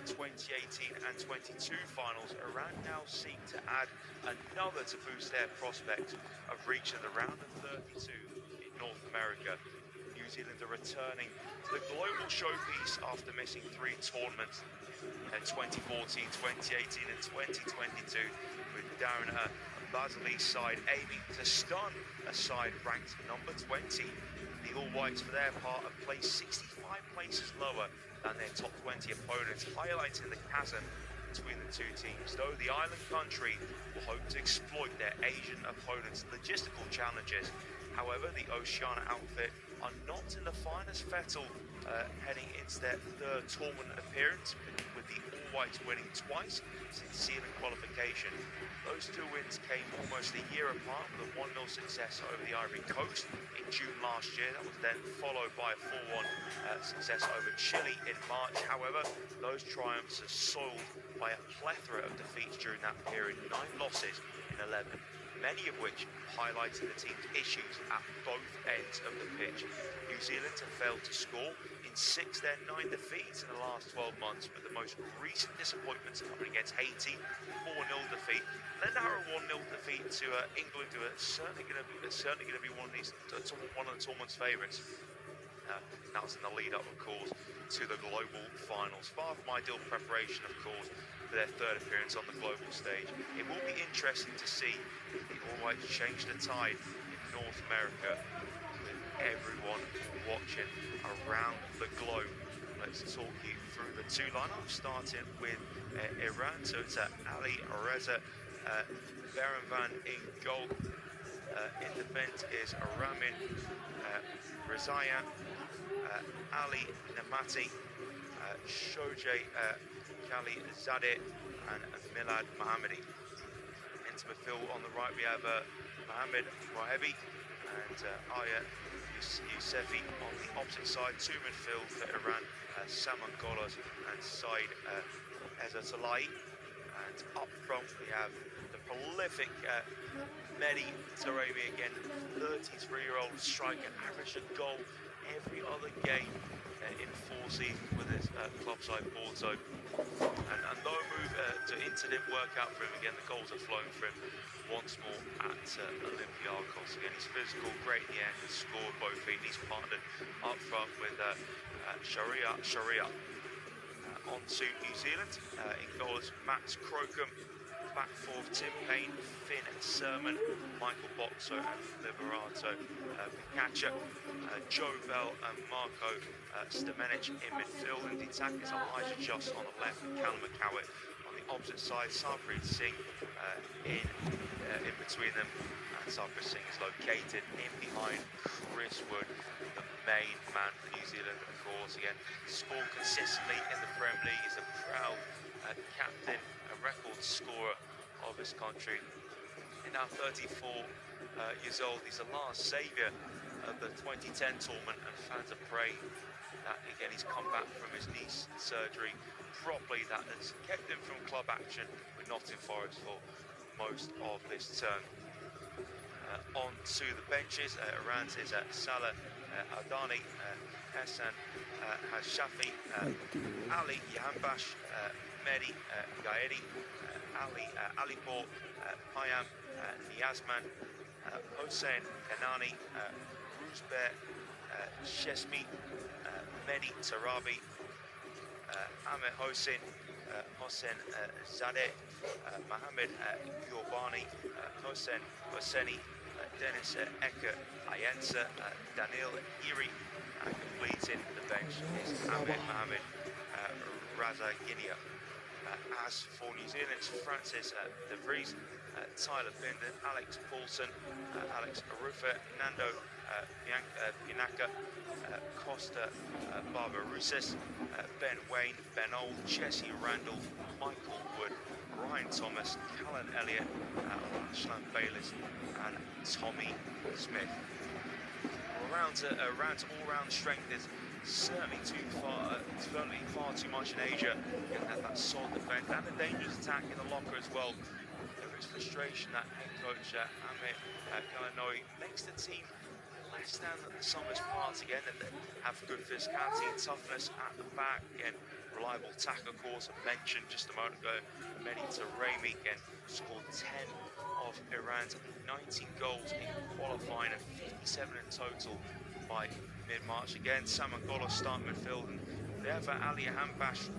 2018 and 22 finals, Iran now seek to add another to boost their prospects of reaching the round of 32 in North America. New Zealand are returning to the global showpiece after missing 3 tournaments in 2014, 2018 and 2022, with Darren Basili's side aiming to stun a side ranked number 20. The All Whites, for their part, have placed 65 places lower than their top 20 opponents, highlighting the chasm between the two teams. Though the island country will hope to exploit their Asian opponents' logistical challenges. However, the Oceania outfit are not in the finest fettle heading into their 3rd tournament appearance, with the All Whites winning twice since sealing qualification. Those 2 wins came almost a year apart, with a 1-0 success over the Ivory Coast in June last year. That was then followed by a 4-1 success over Chile in March. However, those triumphs are soiled by a plethora of defeats during that period, 9 losses in 11. Many of which highlighted the team's issues at both ends of the pitch. New Zealand have failed to score in 6 of their 9 defeats in the last 12 months, with the most recent disappointments coming against Haiti, 4-0 defeat, and a narrow 1-0 defeat to England, who are certainly going to be one of the tournament's favourites. That was in the lead up, of course, to the global finals. Far from ideal preparation, of course, for their 3rd appearance on the global stage. It will be interesting to see if the All Whites change the tide in North America, with everyone watching around the globe. Let's talk you through the 2 lineups, starting with Iran. So it's Ali Reza Berenvan in goal. In defence is Ramin Rezaian, Ali Namati, Shoje Khalizadeh and Milad Mohammadi. Into midfield on the right we have Mohamed Wahebi and Aya Yousefi. On the opposite side, 2 midfield for Iran, Saman Golos and Said Ezzatalai. And up front we have the prolific Mehdi Taremi again, 33-year-old striker, averaged a goal every other game in 4 seasons with his club side Porto. And though a move to Inter didn't work out for him, again the goals are flowing for him once more at Olympiacos. Again, he's physical, great in the air, can score both feet. He's partnered up front with Sharia. On to New Zealand, in goals Max Crocombe, back 4 Tim Payne, Finn Sermon, Michael Boxo and Liberato Picacha, Joe Bell and Marco Stamenic in midfield, and the attackers Elijah Just on the left and Callum McCowett on the opposite side. Sarpreet Singh in between them, and Sarpreet Singh is located in behind Chris Wood, the main man for New Zealand, of course. Again, scored consistently in the Premier League. He's a proud captain, a record scorer of his country. He's now 34 years old. He's the last saviour of the 2010 tournament, and fans are praying that, again, he's come back from his knee surgery properly. That has kept him from club action with Nottingham Forest for most of this term. On to the benches, Iran's is Salah Adani, Hassan Hashafi, Ali Yahanbash, Mehdi Gaedi, Ali Alipur, Payam Niazman, Hossein Kanani, Ruzber Shesmi, Mehdi Tarabi, Ahmed Hossein Zadeh, Mohamed Yorbani, Hossein Hosseini, Dennis Eka Ayensa, Daniel Iri, and completing the bench is Ahmed Mohamed Razaginia. As for New Zealand, it's Francis De Vries, Tyler Binden, Alex Paulson, Alex Arufa, Nando Pinaka, Costa Barbarousis, Ben Wayne, Ben Old, Jesse Randall, Michael Wood, Ryan Thomas, Callan Elliott, Ashland Bayliss and Tommy Smith. Around all-round strength is certainly far too much in Asia. That solid defence and a dangerous attack in the locker as well. There is frustration that head coach Amit Kalanoi makes the team lack less than the sum of its parts again, and they have good physicality and toughness at the back. Again, reliable attack, of course, I mentioned just a moment ago. Mehdi Taremi again scored 10 of Iran's 19 goals in qualifying and 57 in total by mid-March. Again, Saman Golos start midfield, and they have Ali Hambash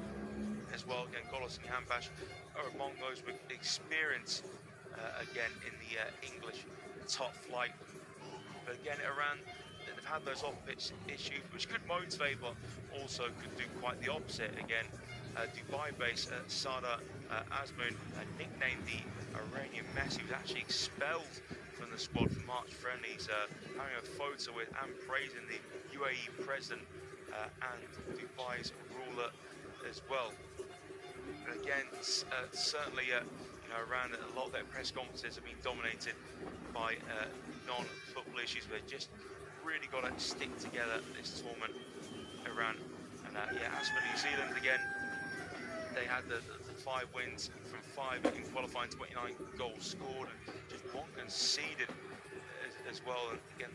as well. Again, Golos and Hambash are among those with experience again in the English top flight. But again, Iran, they've had those off-pitch issues, which could motivate, but also could do quite the opposite. Again, Dubai-based Sada Azmoun, nicknamed the Iranian Messi, was actually expelled from the squad for March friendlies, having a photo with and praising the UAE president and Dubai's ruler as well. And again, certainly, Iran, a lot of their press conferences have been dominated by non-football issues. They've just really got to stick together this tournament, Iran. And yeah, as for New Zealand, again, they had the 5 wins from 5 in qualifying, 29 goals scored, and just 1 conceded as well. And again,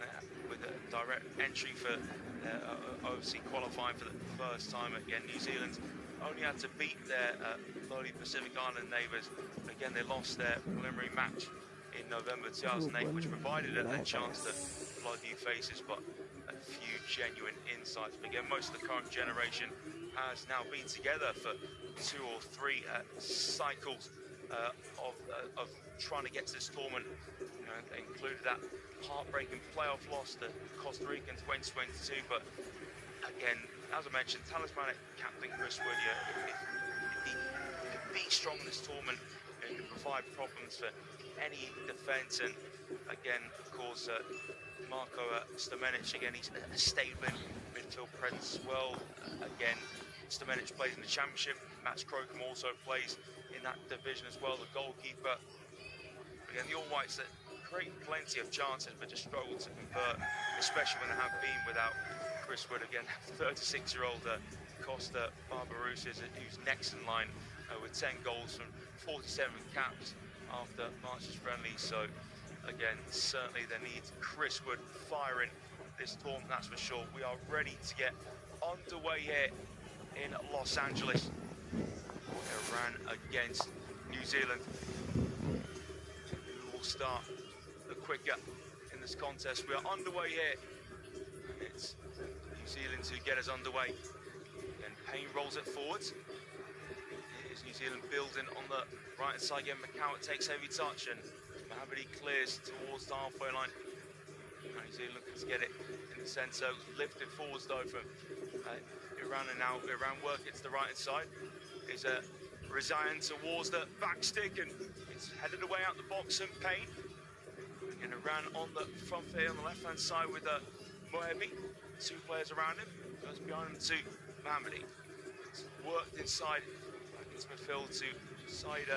with a direct entry for overseas qualifying for the first time. Again, New Zealand only had to beat their lowly Pacific Island neighbours. Again, they lost their preliminary match in November 2008, which provided a chance to flood new faces, but a few genuine insights. But again, most of the current generation has now been together for 2 or 3 cycles of trying to get to this tournament. They included that heartbreaking playoff loss to Costa Rica in 2022, but again, as I mentioned, talismanic captain Chris Wood, if he can be strong in this tournament and can provide problems for any defence. And again, of course, Marko Stamenic, again, he's a stable midfield presence as well. Again, Stamenic plays in the Championship. Max Crocombe also plays in that division as well, the goalkeeper. Again, the All Whites that create plenty of chances, but just struggle to convert, especially when they have been without Chris Wood. Again, 36-year-old Costa Barbarouses, who's next in line with 10 goals from 47 caps after March's friendly. So again, certainly they need Chris Wood firing this tournament, that's for sure. We are ready to get underway here in Los Angeles. Iran against New Zealand. Who will start the quicker in this contest? We are underway here. It's New Zealand who get us underway. And Payne rolls it forwards. Here's New Zealand building on the right hand side again. McCowan takes heavy touch, and Mohammadi clears towards the halfway line. And New Zealand looking to get it in the centre. Lifted forwards though from Iran, and now Iran work it to the right hand side. Is Rezaian towards the back stick, and it's headed away out the box, and Payne. And Iran on the front here on the left hand side with Moebi. 2 players around him. Goes behind him to Mohammadi. It's worked inside, back into midfield to side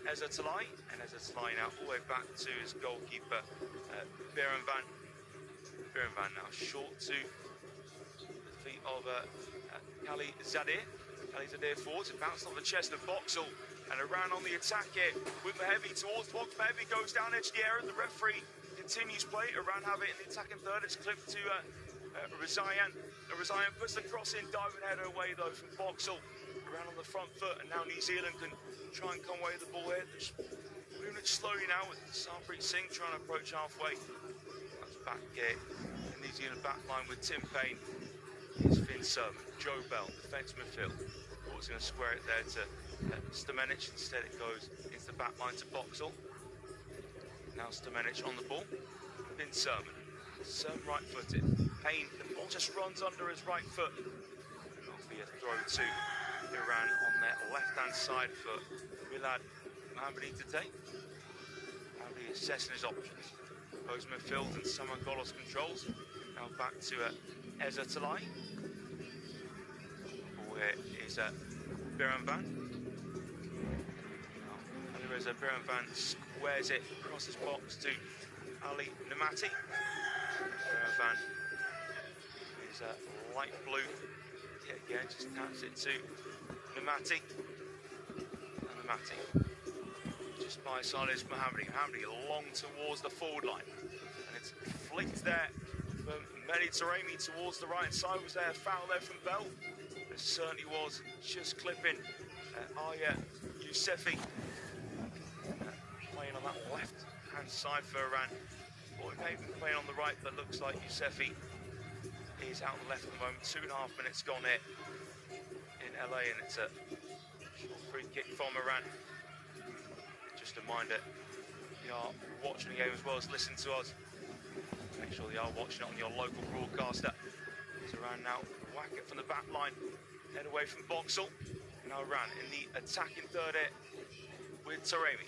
Ezra Talai, and Ezra Talai now all the way back to his goalkeeper, Birenvan. Birenvan now short to the feet of Kali Zadir. Kali Zadir forwards, it bounced off the chest of Boxall, and Iran on the attack here with Mohebi towards the box. Mohebi goes down edge of the area, the referee continues play. Iran have it in the attacking third. It's clipped to Rezaian. Rezaian puts the cross in, diving header away though from Boxall. Iran on the front foot, and now New Zealand can try and come away with the ball here. Just moving it slowly now with Sarpreet Singh trying to approach halfway. That's back here in New Zealand back line with Tim Payne. It's Finn Sermon, Joe Bell, defence midfield. He's going to square it there to Stamenic. Instead it goes into the back line to Boxall. Now Stamenic on the ball. Finn Sermon. Sermon right-footed. Payne, the ball just runs under his right foot. That'll be a throw to Iran on their left-hand side for Milad Mohammadi to take. Mohammadi assessing his options. Goes midfield and Saman Golos controls. Now back to Ezra Talai. Where is Birenvan? There is Birenvan squares it across his box to Ali Namati. Birenvan is light blue. Yet again, just taps it to Namati. And Namati just by side is Mohammadi. Mohammadi long towards the forward line. And it's flicked there from Mediterranean towards the right side. Was there a foul there from Bell? There certainly was. Just clipping Yousefi playing on that left-hand side for Iran. Well, he may have been playing on the right, but looks like Yousefi is out on the left at the moment. 2.5 minutes gone here in LA, and it's a short free kick from Iran. Just a reminder, you are watching the game as well as listening to us. Make sure you are watching it on your local broadcaster. It's Iran now, whack it from the back line, head away from Boxall. Now Iran in the attacking third here with Taremi.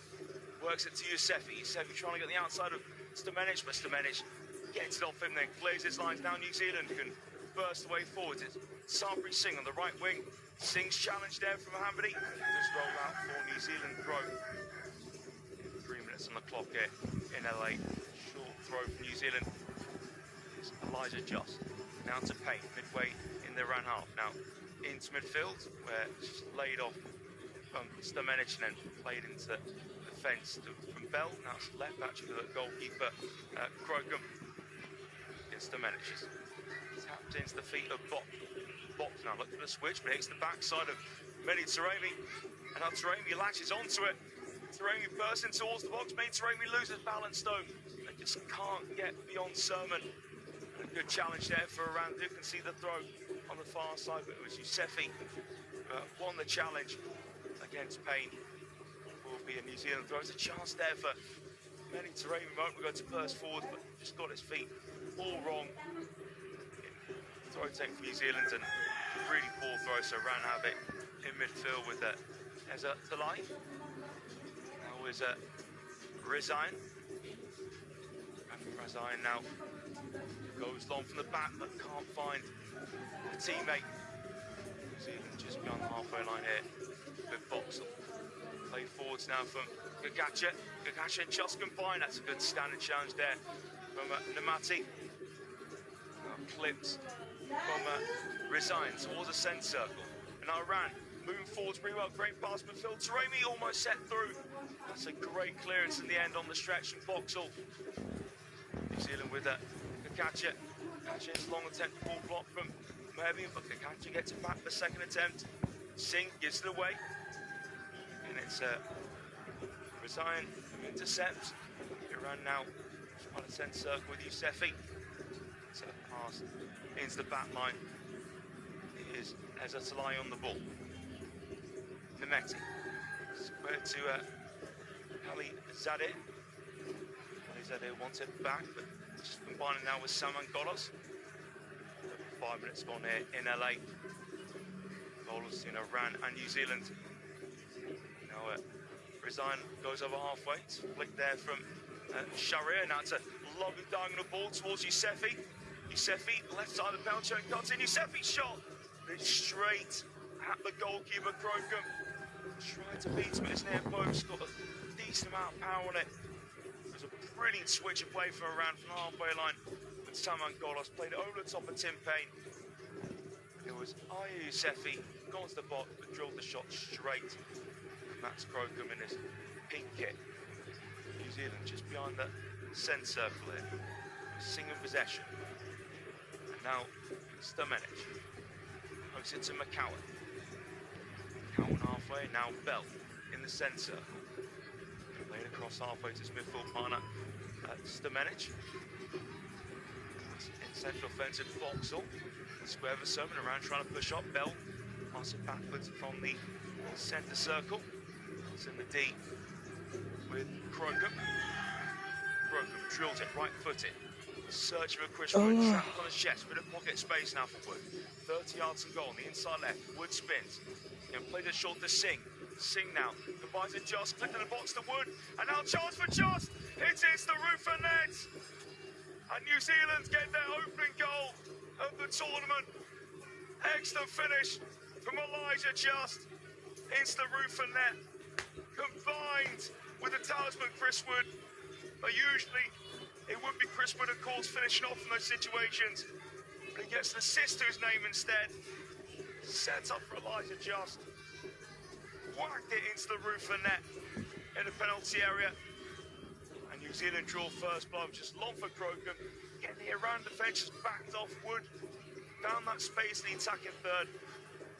Works it to Yousefi. Yousefi trying to get the outside of Stamenic, but Stamenic gets it off him, then clears his lines. Now New Zealand can burst away forwards. It's Sabri Singh on the right wing. Singh's challenge there from Mohammadi. Just roll out for New Zealand throw. 3 minutes on the clock here in LA. Short throw from New Zealand. It's Elijah Just. Now to Payne, midway in the Iran half. Now into midfield, where it's laid off from Stamenic and then played into the fence from Bell. Now it's left actually with the goalkeeper, Crocombe. Against Stamenic. Tapped into the feet of Box. Now look for the switch, but hits the backside of Mediterranean. And now Taremi latches onto it. Taremi bursts in towards the box. Mediterranean loses balance though. They just can't get beyond Sermon. A good challenge there for Iran. You can see the throw on the far side, but it was Yousefi won the challenge against Payne. Will be a New Zealand throw. It's a chance there for Mediterranean. Won't go to burst forward, but just got his feet all wrong. Throw take for New Zealand, and really poor throw, so Iran have it in midfield with Eza Talai. Now is Rezain. Rezain now goes long from the back, but can't find a teammate. New Zealand just beyond the halfway line here with Boxall. Play forwards now from Gagacha. Gagacha just combined. That's a good standing challenge there from Namati. Now clips from Resign towards the centre circle. And now Iran moving forwards pretty well. Great pass midfield. Taremi almost set through. That's a great clearance in the end on the stretch from Boxall. New Zealand with Gagacha. Gagacha's long attempt ball block from Mervyn, but Gagacha gets it back for the second attempt. Singh gives it away. And it's Resign who intercepts. Iran now on the centre circle with Yousefi. So pass into the back line. It is Eza Talai on the ball. Nemeti. Square to Ali Zadeh. Ali Zadeh wants it back, but just combining now with Saman Golos. 5 minutes gone here in LA. Golos in Iran and New Zealand. Now Resign goes over halfway. Flick there from Sharia. Now it's a lovely diagonal ball towards Yousefi. Yousefi, left side of the penalty area, cuts in. Yousefi's shot. It's straight at the goalkeeper, Crocombe. Tried to beat him at his near post. Got a decent amount of power on it. It was a brilliant switch of play from Iran from the halfway line. But Saman Golos played it over the top of Tim Payne. It was Yousefi, gone to the box, but drilled the shot straight. And that's Crocombe in his pink kit. New Zealand just behind the centre circle here. Singh in possession. And now Stamenic. Hooks it to McCowan. McCowan halfway, now Bell in the centre. Played across halfway to his midfield partner, Stamenic. In central offensive, Boxall. Square for Sermon around trying to push up. Bell pass it backwards from the centre circle. It's in the D with Crocombe. Crocombe drills it right-footed. Searching for Chris Wood, trapped on his chest, bit of pocket space now for Wood. 30 yards and goal on the inside left. Wood spins. And plays it short to Singh. Singh now combines it Just, clipped in the box to Wood. And now chance for Just. It hits the roof of net. And New Zealand get their opening goal of the tournament. Excellent finish from Elijah Just. It's the roof of net. Combined with the talisman Chris Wood. Usually it would be Chris Wood, of course, finishing off in those situations. But he gets an assist to his name instead. Sets up for Elijah Just. Whacked it into the roof of net in the penalty area. And New Zealand draw first blood, just long for Crocombe. Getting Iran defence just backed off. Wood found that space in the attacking third,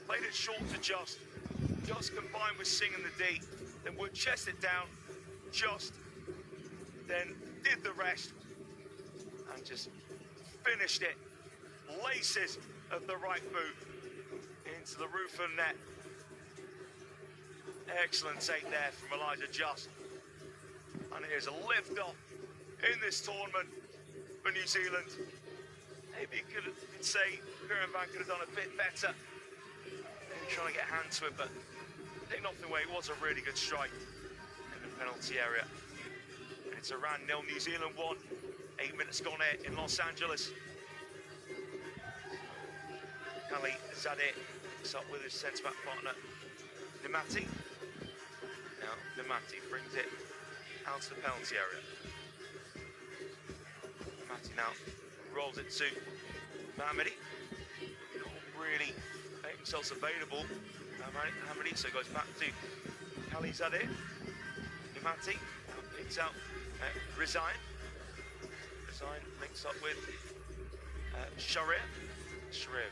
played it short to Just combined with Singh in the D, then Wood chested it down, Just then did the rest and just finished it. Laces of the right boot into the roof of net. Excellent take there from Elijah Just. And it is a lift-off in this tournament for New Zealand. Maybe you could say Javan could have done a bit better in trying to get a hand to it, but take nothing away, it was a really good strike in the penalty area. And it's Iran 0, New Zealand 1. 8 minutes gone here in Los Angeles. Ali Zadeh picks up with his centre-back partner, Nemati. Now, Nemati brings it out to the penalty area. Nemati now rolls it to Mohammadi. Not really making themselves available. Mohammadi, so goes back to Ali Zadeh. Nemati now picks out Rezain. Rezain links up with Sharir. Sharir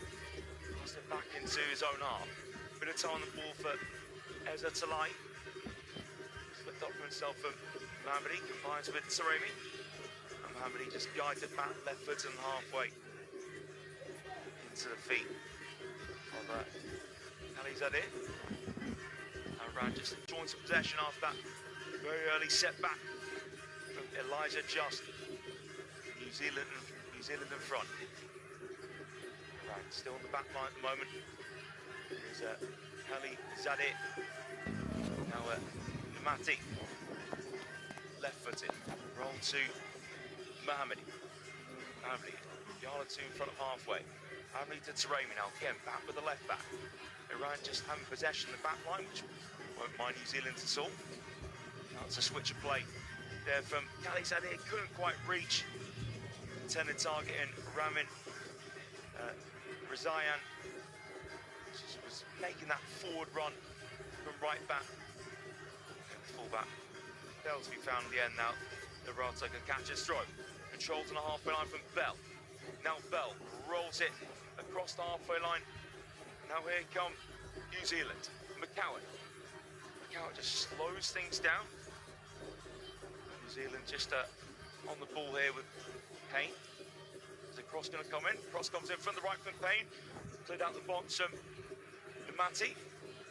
passes it back into his own half. Bit of time on the ball for Eza Talai. Flipped up for himself from Mohammadi, combines with Saremi. And Mohammadi just guides it back, left foot and halfway into the feet of Ali Zadeh. Iran just joins the possession after that very early setback from Elijah Just. New Zealand in front. Iran still on the back line at the moment. Here's Ali Zadeh. Now Nemati. Left-footed. Roll to Mohammadi. Mohammadi. Piala 2 in front of halfway. Mohammadi to Taremi now. Again, back with the left back. Iran just having possession of the back line, which won't mind New Zealand at all. Now it's a switch of play there from Ali Zadeh. Couldn't quite reach. Intended target in Ramin. Rezain was making that forward run from right back. Full back. Bell to be found at the end now. The Rata can catch his throw. Controlled on the halfway line from Bell. Now Bell rolls it across the halfway line. Now here come New Zealand. McCowan. McCowan just slows things down. New Zealand just on the ball here with Payne. Is the cross going to come in? Cross comes in from the right from Payne. Cleared out the box from Nemati.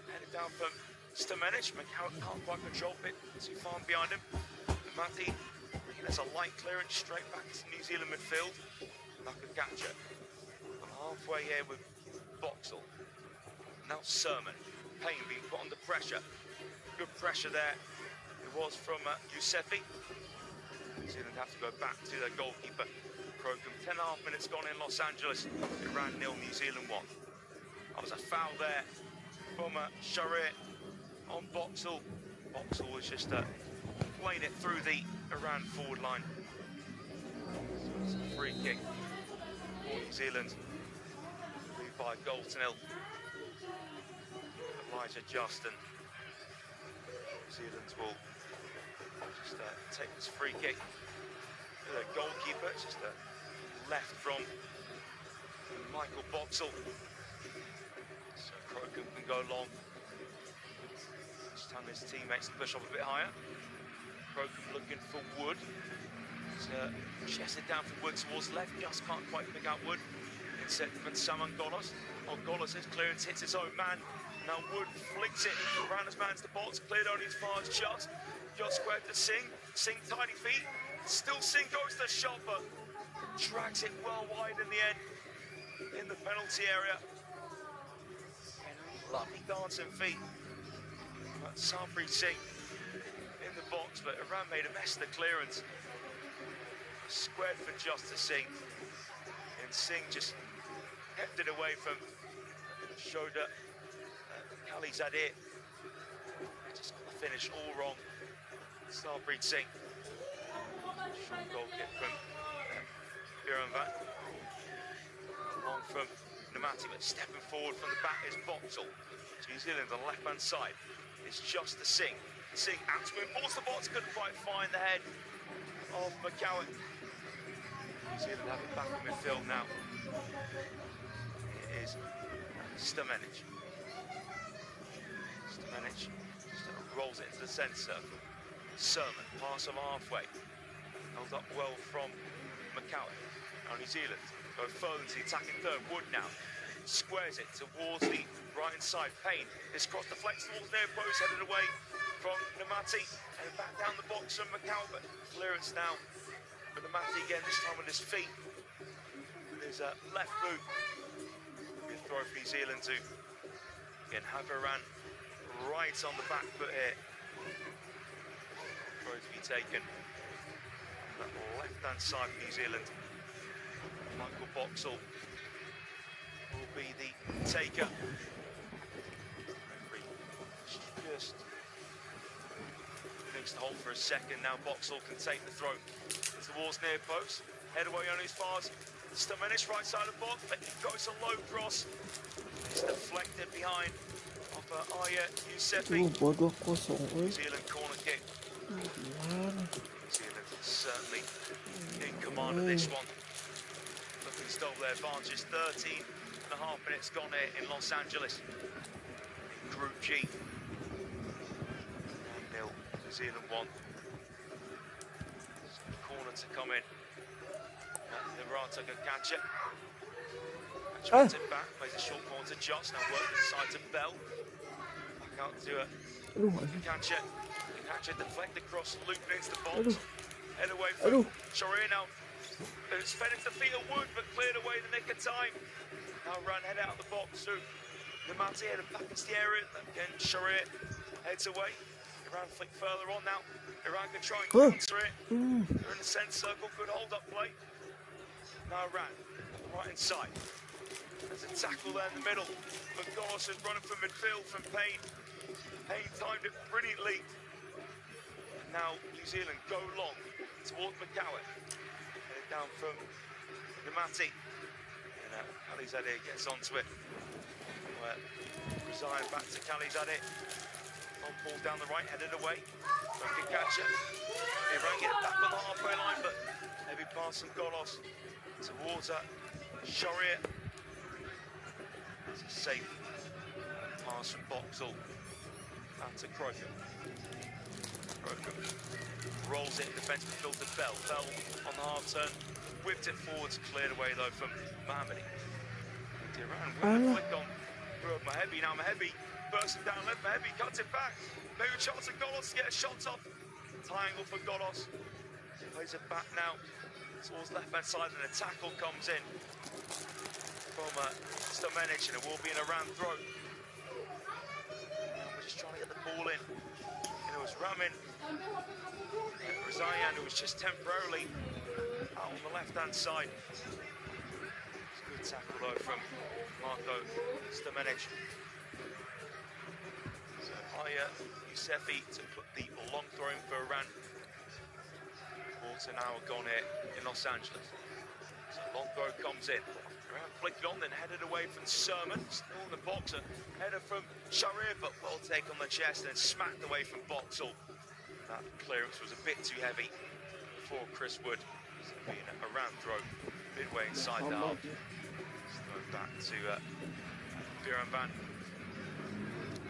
Headed down from Stamenic. McCowan can't quite control it too far behind him. Nemati. That's a light clearance straight back to New Zealand midfield. Nakagacha. Halfway here with Boxall. Now Sermon. Payne being put under pressure. Good pressure there. It was from Yousefi. New Zealand have to go back to their goalkeeper, Crocombe. 10.5 minutes gone in Los Angeles. Iran 0, New Zealand 1. That was a foul there from Sharir on Boxall. Boxall was just playing it through the Iran forward line. So it's a free kick for New Zealand. Lead by a goal to nil. Elijah Just, and New Zealand will just take this free kick. The goalkeeper, it's just left from Michael Boxall. So Crocombe can go long. Just telling his teammates to push up a bit higher. Crocombe looking for Wood. He's chested down for Wood towards left. Just can't quite pick out Wood. Instead from Saman Golos. Oh, Golos' clearance hits his own man. Now Wood flicks it around his man's the box. Cleared only as far as Just. Just squared to Singh. Singh tidy feet. Still Singh goes to the shot, but drags it well wide in the end. In the penalty area. And lovely dancing feet. Sabri Singh in the box, but Iran made a mess of the clearance. Squared for Just to Singh. And Singh just kept it away from shoulder. Ali Zadeh just got the finish all wrong. Sabri Singh. Short goal kick from Javan. Long from Nemati, but stepping forward from the back is Boxall. New Zealand on the left-hand side. It's Just to Singh. Singh out to move, balls the box, couldn't quite find the head of McCowan. New Zealand have it back in midfield now. It is Stamenic. Stamenic rolls it into the centre. Sermon, pass on halfway. Held up well from McCowan. Now New Zealand go further into the attacking third. Wood now squares it towards the right-hand side. Payne is cross deflects towards near post, headed away from Namati and back down the box from McCowan. But clearance now for Namati again, this time with his feet. With his left boot. Good throw for New Zealand to again Javan right on the back foot here. Throw to be taken on the left-hand side of New Zealand. Michael Boxall will be the taker. Referee just needs to hold for a second. Now Boxall can take the throw towards near post. Head away on his fars. Stamenic right side of the box. It goes a low cross. It's deflected behind of Aya Yousefi. New Zealand corner kick. New Zealand certainly in command of this one. Looking to stole their advantage. 13.5 minutes gone here in Los Angeles. In Group G. 1-0, New Zealand 1. Corner to come in. Liberata can catch it. Catch it back, plays a short corner to Joss. Now work inside to Bell. Back out to catch it. Catch it, deflect across, loop into the box. Head away from Sharir now. It's fed into the feet of Wood, but cleared away the nick of time. Now run, head out of the box through Namati, headed back into the area. Again, Sharir heads away. Iran flick further on now. Iran can try and counter it. They're in the centre circle, good hold up play. Now Iran, right inside. There's a tackle there in the middle. McGoss is running from midfield from Payne. Payne timed it brilliantly. And now New Zealand go long towards McCowan. Headed down from Namati. And Khalizadeh gets onto it. Resign back to Khalizadeh. Long ball down the right, headed away. So can catch it. Iran get back on the halfway line, but heavy pass from Golos towards Sharir. It's a safe pass from Boxall. Back to Croker. Croker rolls it in defence midfield to Bell. Bell on the half turn, whipped it forwards, cleared away though from Mohammadi. Iran with a flick on Mahebi. Now Mahebi bursting down left. Mahebi cuts it back. Maybe a chance of Golos to get a shot off. Triangle for Golos. Plays it back now towards left-hand side, and a tackle comes in from Stamenic, and it will be an Iran throw. And we're just trying to get the ball in. And it was Ramin Razayan, who was just temporarily out on the left-hand side. Good tackle though from Marco Stamenic. So Aya Yousefi to put the long throw in for Iran. Quarter an hour gone here in Los Angeles. So long throw comes in. Iran flicked on, then headed away from Sermon. Still in the box, a header from Sharir, but well taken on the chest and smacked away from Boxall. That clearance was a bit too heavy for Chris Wood. So being a Iran throw midway inside the half. Throw back to Javan.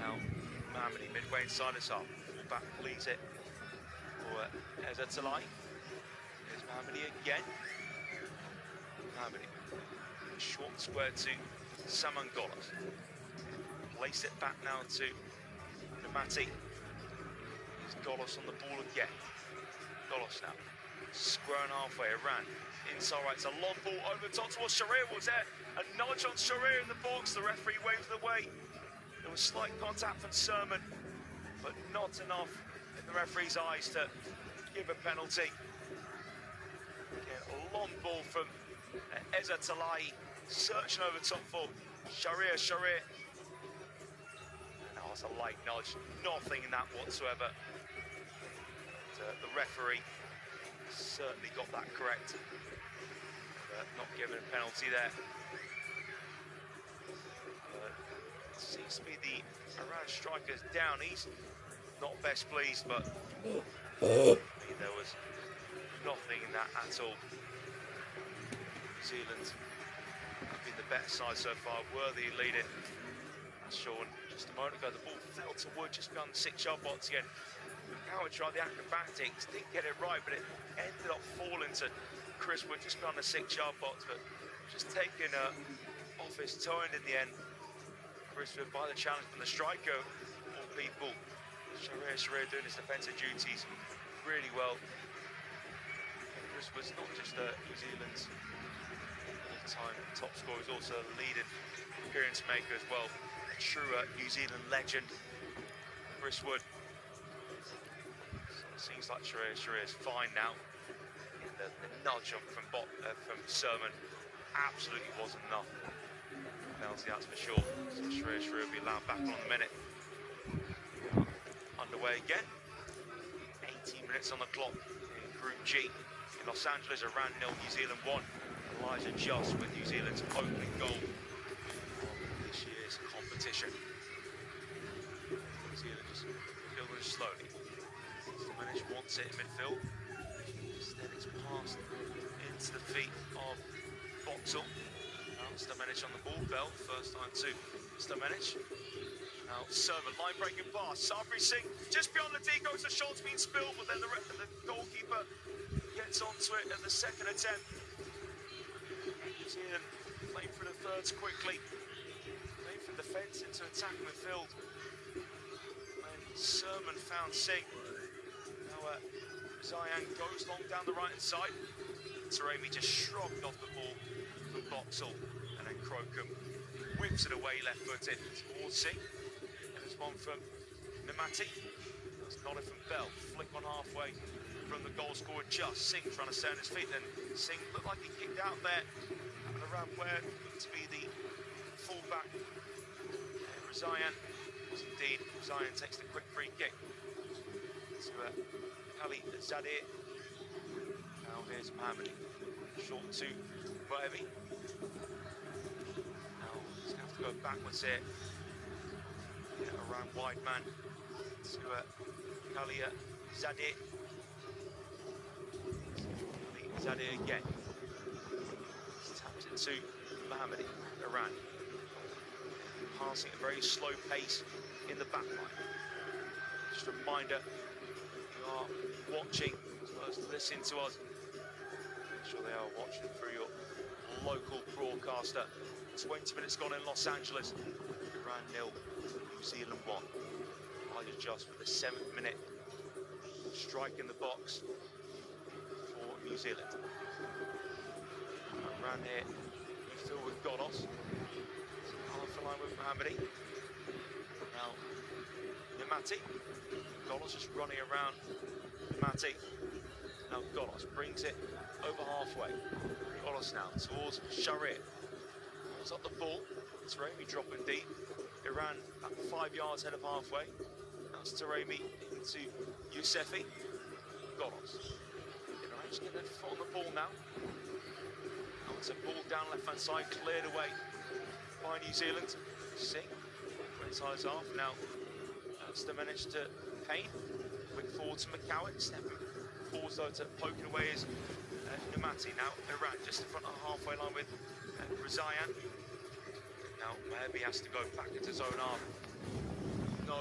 Now Mohammadi midway inside his half. Full back leads it for Eza Talai. Here's Mohammadi again. Mohammadi. Short square to Saman Golos. Place it back now to Namati. Here's Golos on the ball again. Golos now. Square and halfway, Iran. Inside right, it's a long ball over the top towards Sharir. Was there a nudge on Sharir in the box? The referee waves it away. There was slight contact from Sermon, but not enough in the referee's eyes to give a penalty. Again, a long ball from Eza Talai, searching over top for Sharir. That was a light nudge, nothing in that whatsoever. But, the referee certainly got that correct. Not given a penalty there. Seems to be the Iran striker's down. He's not best pleased, but there was nothing in that at all. New Zealand have been the better side so far, worthy leading. Sean, just a moment ago, the ball fell to Wood just beyond the 6-yard box again. Howard tried the acrobatics, didn't get it right, but it ended up falling to Chris Wood just beyond the 6-yard box, but just taking off his toe in the end. Chris Wood by the challenge from the striker, all people. Sharir doing his defensive duties really well. Chris Wood's not just New Zealand's all-time top scorer, he's also a leading appearance maker as well. A true New Zealand legend, Chris Wood. So it seems like Sharir's fine now. The nudge from Sermon absolutely wasn't enough. Penalty, that's for sure. So Sharir will be allowed back on the minute. Underway again. 18 minutes on the clock in Group G. In Los Angeles, Iran 0, New Zealand 1. Elijah Just with New Zealand's opening goal of this year's competition. New Zealand just building slowly. Stamenic wants it in midfield. Then it's passed into the feet of Boxall. Now Stamenic on the ball. Bell, first time to Stamenic. Now Sermon, line-breaking pass. Sabri Singh just beyond the D goes, the shot's been spilled, but then the goalkeeper gets onto it at the second attempt. New Zealand playing through the thirds quickly, playing from defence into attack midfield. When Sermon found Singh. Now Zayan goes long down the right-hand side. Taremi just shrugged off the ball from Boxall, and then Crocombe whips it away left-footed towards Singh. And there's one from Namati. That's not it from Bell. Flick on halfway from the goal scorer Just. Singh trying to stay on his feet, then Singh looked like he kicked out there and around where to be the fullback. Zayan was indeed. Zayan takes the quick free kick to Ali Zadir. Now here's Mohamed. Short to Wavy. Now he's going to have to go backwards here. Around wide man to Kalia Zadir. Zadir again. He's tapped it to Mohamed Iran. Passing at a very slow pace in the back line. Just a reminder, you are watching as well as listening to us. Make sure they are watching through your local broadcaster. 20 minutes gone in Los Angeles. Iran 0, New Zealand 1. Elijah Just for the 7th minute. Strike in the box for New Zealand. Iran here, midfield with Godos. Half a line with Mohammedi. Now, Namati. Godos just running around Namati. Now Godos brings it over halfway. Godos now towards Sharir. Pulls up the ball. Taremi dropping deep. Iran at 5 yards ahead of halfway. That's Taremi into Yousefi. Godos. Iran just getting their foot on the ball now. Now it's a ball down left-hand side, cleared away by New Zealand. Singh, inside half. Now Stamenic to Payne. Quick forward to McCowan. Stepping forwards though to poking away is Namati. Now Iran just in front of the halfway line with Razayan. Now Mahebi has to go back into zone half. No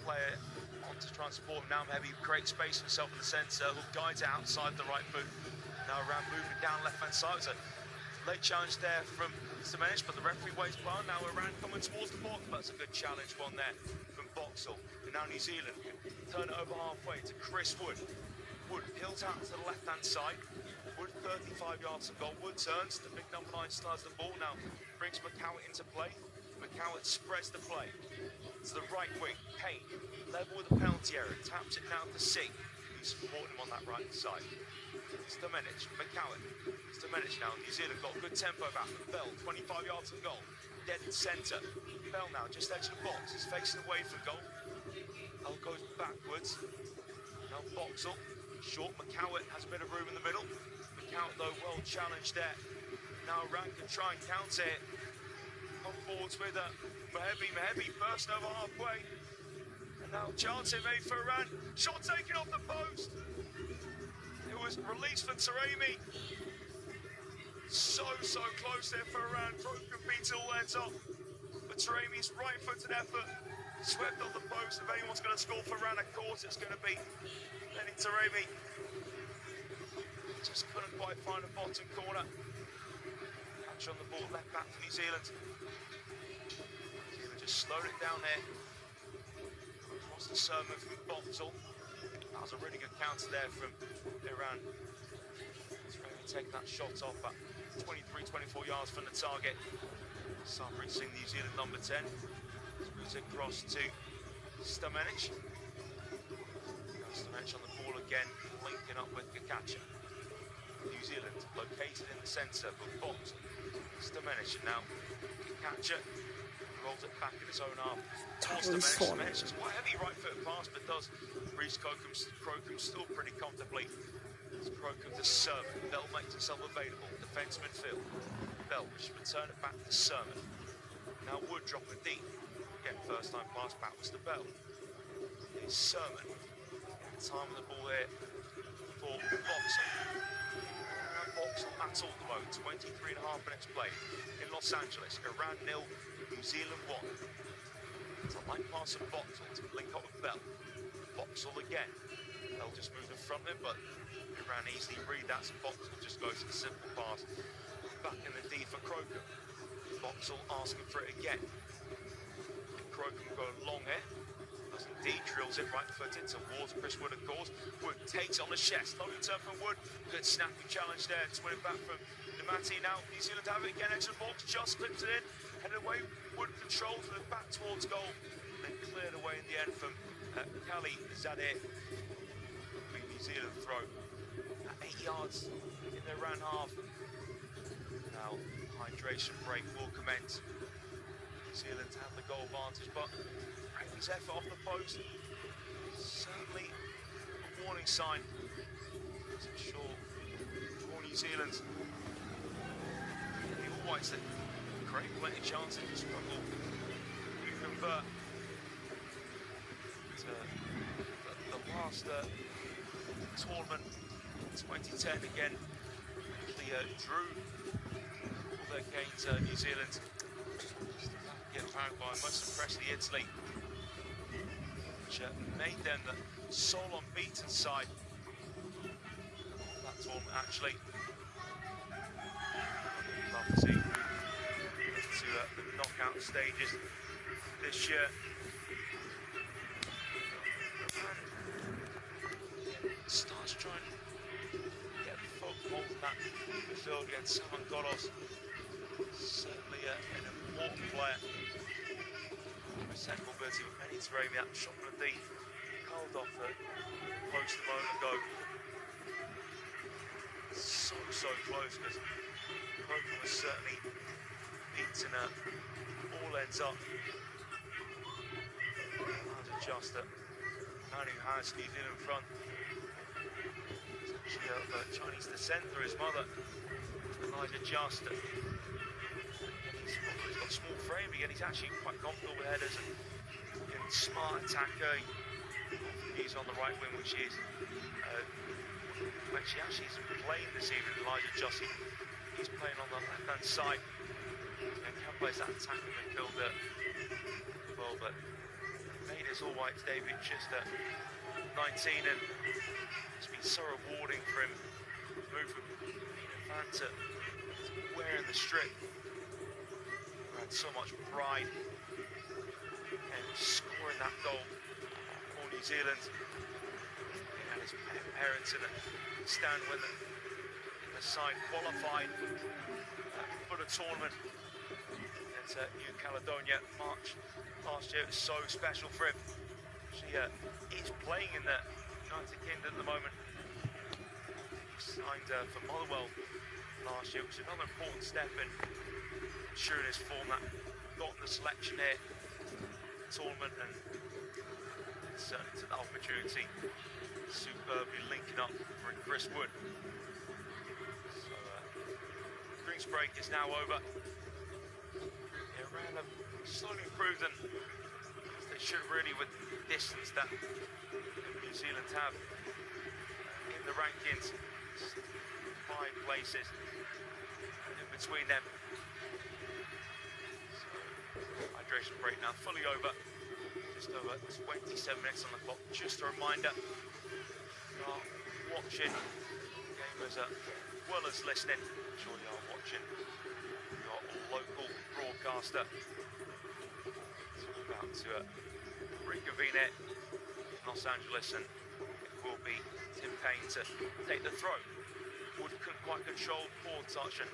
player on to try and support him. Now Mahebi creates space for himself in the centre. Who guides it outside the right boot. Now Iran moving down left-hand side. It's a late challenge there from Stamenic, but the referee waits well. Now Iran coming towards the box, but it's a good challenge one there from Boxall. And now New Zealand turn it over halfway to Chris Wood. Wood peels out to the left-hand side. Wood 35 yards to goal. Wood turns, the big number 9 slides the ball now, brings McCowan into play. McCowan spreads the play to the right wing. Payne, level with the penalty area, taps it down to Singh, who's supporting him on that right side. Stamenic, McCowan. Stamenic now, New Zealand got good tempo back. Bell, 25 yards from goal, dead in centre. Bell now, just edge of the box, is facing away from goal. Bell goes backwards. Now Boxall, short, McCowan has a bit of room in the middle. McCowan though, well challenged there. Now Iran can try and counter it. Come forwards with Mahebi burst over halfway. And now chance it made for Iran. Shot taken off the post. It was released for Taremi. So close there for a round. Broken beats all ends up. But Taremi's right-footed effort swept on the post. If anyone's going to score for a round, of course it's going to be Lenny Taremi. Just couldn't quite find the bottom corner. Catch on the ball, left back for New Zealand. New Zealand just slowed it down there. Across the sermon from Boxall. That was a really good counter there from Iran. Taremi taking that shot off at 23-24 yards from the target. Sabri-Singh, New Zealand number 10. Moves across to Stamenic. Stamenic on the ball again, linking up with Kakacha. New Zealand located in the centre, but box Stamenic, and now Kakacha rolls it back in his own arm. Stamenic is quite heavy right-foot pass, but does reach Crocombe still pretty comfortably. It's Crocombe to serve. Bell makes himself available. Defence midfield. Bell just return it back to Sermon. Now Wood dropping deep. Again, first time pass backwards to Bell. It's Sermon. Time on the ball here for Boxall. Boxall at all the moment. 23.5 minutes played in Los Angeles. Iran 0, New Zealand 1. It's a light pass of Boxall to link up with Bell. Boxall again. Bell just moved in front of him, but Iran easily read that, so Boxall just goes to the simple pass. Back in the D for Crocombe. Boxall asking for it again. Crocombe go long here. As indeed drills it right-footed towards Chris Wood, of course. Wood takes on the chest. Lovely turn from Wood. Good snapping challenge there. It's winning back from Namati. Now New Zealand have it again. Edge of the box. Just clips it in. Headed away. Wood controls with it back towards goal. Then cleared away in the end from Kali Zadeh. New Zealand throw at 8 yards in their round half. Now, hydration break will commence. New Zealand have the goal advantage, but his effort off the post, certainly a warning sign. I'm sure for New Zealand, the All Whites that create plenty of chances to struggle to convert. The last tournament, 2010 again, drew their games, New Zealand. Paraguay, most impressively Italy, which made them the sole unbeaten side of that tournament, actually. Love to see into the knockout stages this year. Starts trying to get the folk hold of that midfield against Saman Godos. Certainly an important player. Technical ability with many Taremi, that shot from the D. Culled off the post a moment ago. So close, because Crocombe was certainly beaten all ends up. Hard to adjust it. Man who has New Zealand in front. He's actually of Chinese descent through his mother. Elijah Just. He's got a small frame again. He's actually quite comfortable with headers and smart attacker. He's on the right wing, which is when she actually is playing this evening. Elijah Just, he's playing on the left-hand side and can play that attacking midfielder well, but made his All Whites debut just at 19, and it's been so rewarding for him to move from fan to wearing the strip. Had so much pride and scoring that goal for New Zealand. He had his parents in a stand when the side qualified for the tournament at New Caledonia March last year. It was so special for him. She is playing in the United Kingdom at the moment. He signed for Motherwell last year, which is another important step in ensuring his form that got the selection here tournament, and certainly took the opportunity, superbly linking up with Chris Wood. So drinks break is now over. Iran have slowly improved, and they should really, with the distance that New Zealand have in the rankings, 5 places. between them. So, hydration break now fully over. Just over 27 minutes on the clock. Just a reminder, you are watching the game as well as listening. I'm sure you are watching your local broadcaster. So we're about to reconvene it in Los Angeles, and it will be Tim Payne to take the throw. Wood couldn't quite control, poor touch, and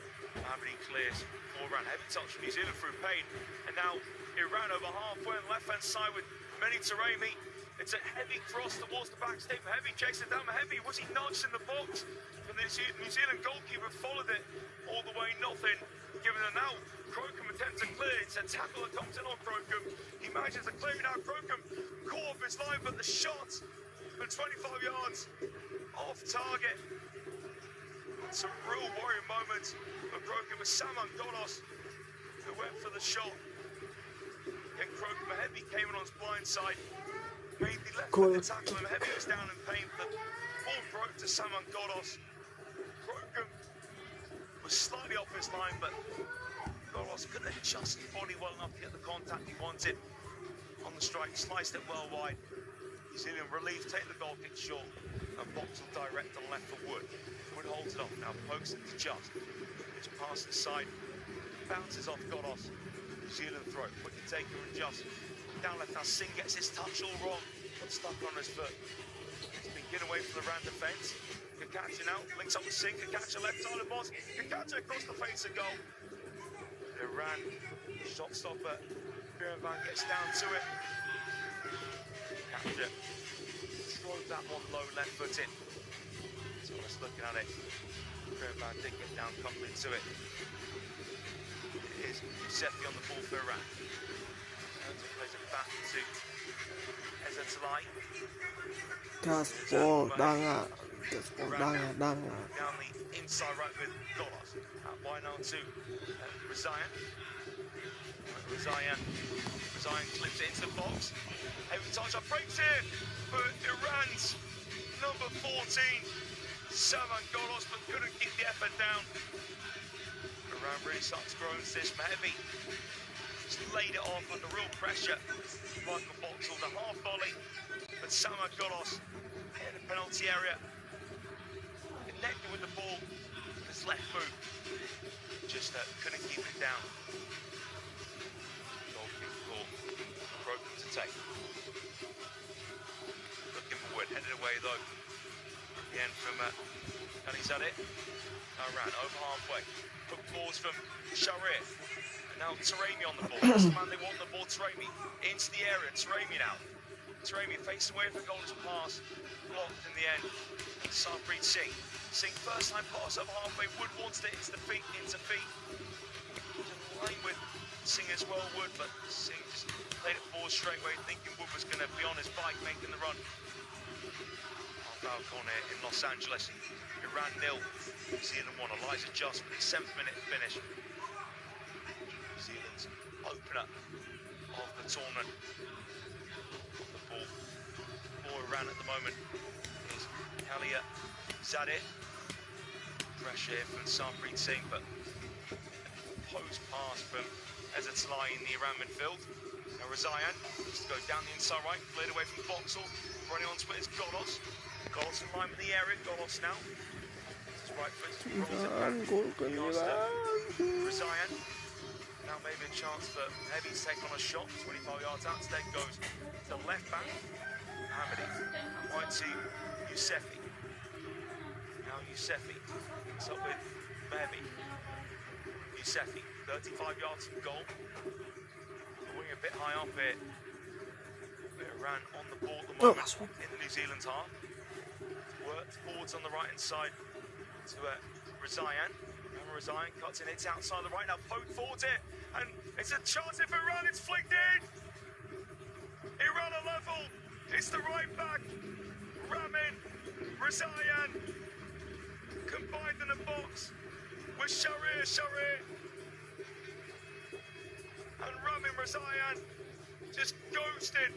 Abdi clears forehand. Heavy touch from New Zealand through Payne, and now Iran over halfway on the left-hand side with Meni Taremi. It's a heavy cross towards the back step. Heavy chased it down. Heavy, was he nudged in the box? And the New Zealand goalkeeper followed it all the way, nothing. Given it now, Crocombe attempts to clear. It's a tackle that comes in on Crocombe. He manages to clear it out. Crocombe caught off his line, but the shot from 25 yards off target. Some real worrying moments for Crocombe with Saman Golos, who went for the shot. And Crocombe, Heavy came in on his blind side. Made the left foot tackle, and Heavy was down in pain. The ball broke to Saman Golos. Crocombe was slightly off his line, but Golos couldn't adjust his body well enough to get the contact he wanted on the strike. Sliced it well wide. New Zealand relief, take the goal kick short, and Boxall direct on left for Wood. Wood holds it off now, pokes it to Just. It's past the side, bounces off Golos. New Zealand throw, wicket taker and Just. Down left now, Singh gets his touch all wrong, got stuck on his foot. He's been getting away from the Iran defence. Kakacha now, links up with Singh. Kakacha left side of the box. Kakacha across the face of goal. Iran shot stopper. Javan gets down to it. Kakacha drove that one low, left foot in. So let's looking at it. Javan did get down, coupled into it. It is Giuseppe on the ball for Iran. Plays it back to Ezetalai. Gaspol đang down the inside right with Golos. Out wide now to Razayan. Razayan clips it into the box. Heavy touch up, breaks here for Iran's number 14. Saman Golos, but couldn't keep the effort down. Iran really starts to grow into this. Heavy just laid it off under real pressure. Michael Boxall, the half volley, but Saman Golos in the penalty area, connected with the ball with his left foot, just couldn't keep it down. Goal kick for Crocombe to take. Looking for Wood, headed away though. The end from Kalizadeh. Iran over halfway. Hook balls from Sharir. Now Taremi on the ball. That's the man they want on the ball. Taremi into the area. Taremi now. Taremi faced away from the goal pass. Blocked in the end. Sarpreet Singh. Singh first time pass up halfway. Wood wants it into the feet. Into feet. In line with Singh as well, Wood, but Singh just played it forward straight away, thinking Wood was going to be on his bike making the run. Half-hour corner in Los Angeles. Iran 0. New Zealand 1. Elijah Just with his 7th minute finish. New Zealand's opener of the tournament. On the ball for Iran at the moment is Kalizadeh. Pressure here from Sarpreet Singh, but post pass from Ezetalai in the Iran midfield. Now Razayan just to go down the inside right, cleared away from Boxall. Running onto it is Golos. Golos in line with the area. Golos now. His right foot rolls it back. Razayan. Now maybe a chance for Heavy to take on a shot. 25 yards out. Instead goes to left back. Hamidi. Right to Giuseppe. Now Giuseppe. It's up with Mehdi. Giuseppe. 35 yards from goal. The wing a bit high up here. Iran on the ball at the moment in the New Zealand half. Worked forwards on the right hand side to Razayan. And Razayan cuts in, it's outside the right now, poked forwards here, and it's a chance if Iran, it's flicked in. Iran are level. It's the right back. Ramin Razayan combined in the box with Sharir. And Ramin Razayan just ghosted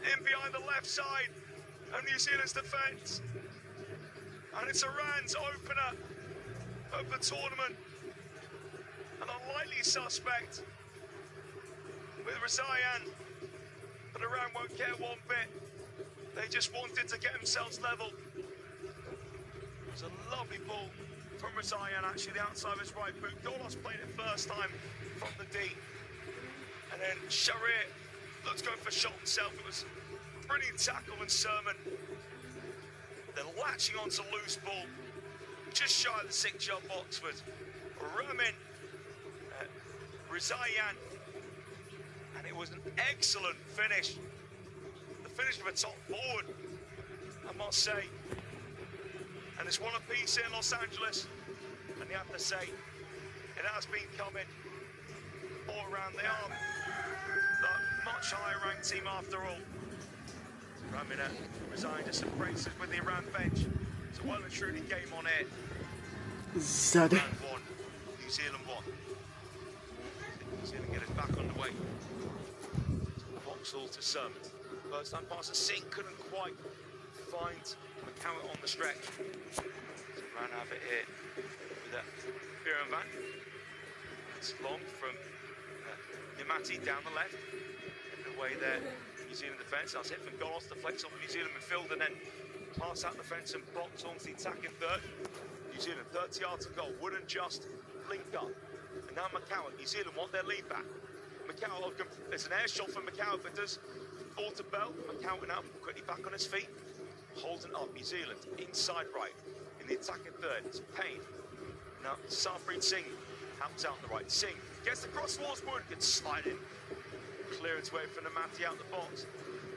in behind the left side of New Zealand's defence. And it's Iran's opener of the tournament. slightly suspect with Razayan, but Iran won't care one bit. They just wanted to get themselves level. It was a lovely ball from Razayan, actually the outside of his right boot. Golos played it first time from the D. And then Sharir looked to go for a shot himself. It was a brilliant tackle and Sermon. Then latching onto loose ball, just shy of the 6-yard box was Ramin Razayan. And it was an excellent finish. The finish of a top forward, I must say. And it's one apiece here in Los Angeles. And you have to say, it has been coming all around. They are the much higher ranked team after all. Ramin Razayan just embraces with the Iran bench. It's a well and truly game on air. Zade. Iran 1, New Zealand 1. New Zealand get us back underway. Vauxhall to Sermon. First time pass to Singh, couldn't quite find McCowett on the stretch. So Iran have it here with Van. It's long from Nimati down the left. In the way there, New Zealand defence. That's hit from Golos, deflects off New Zealand midfield and then pass out the fence and box onto the attacking third. New Zealand 30 yards to goal, wouldn't just link up. And now McCowett, New Zealand want their lead back. McCowett, there's an air shot from McCowett, but does fall to Bell. McCowett now quickly back on his feet, holding up New Zealand inside right in the attacking third. It's Payne. Now Sarpreet Singh helps out the right. Singh gets the cross towards Wood, gets slide in. Clearance away from the Matty out the box.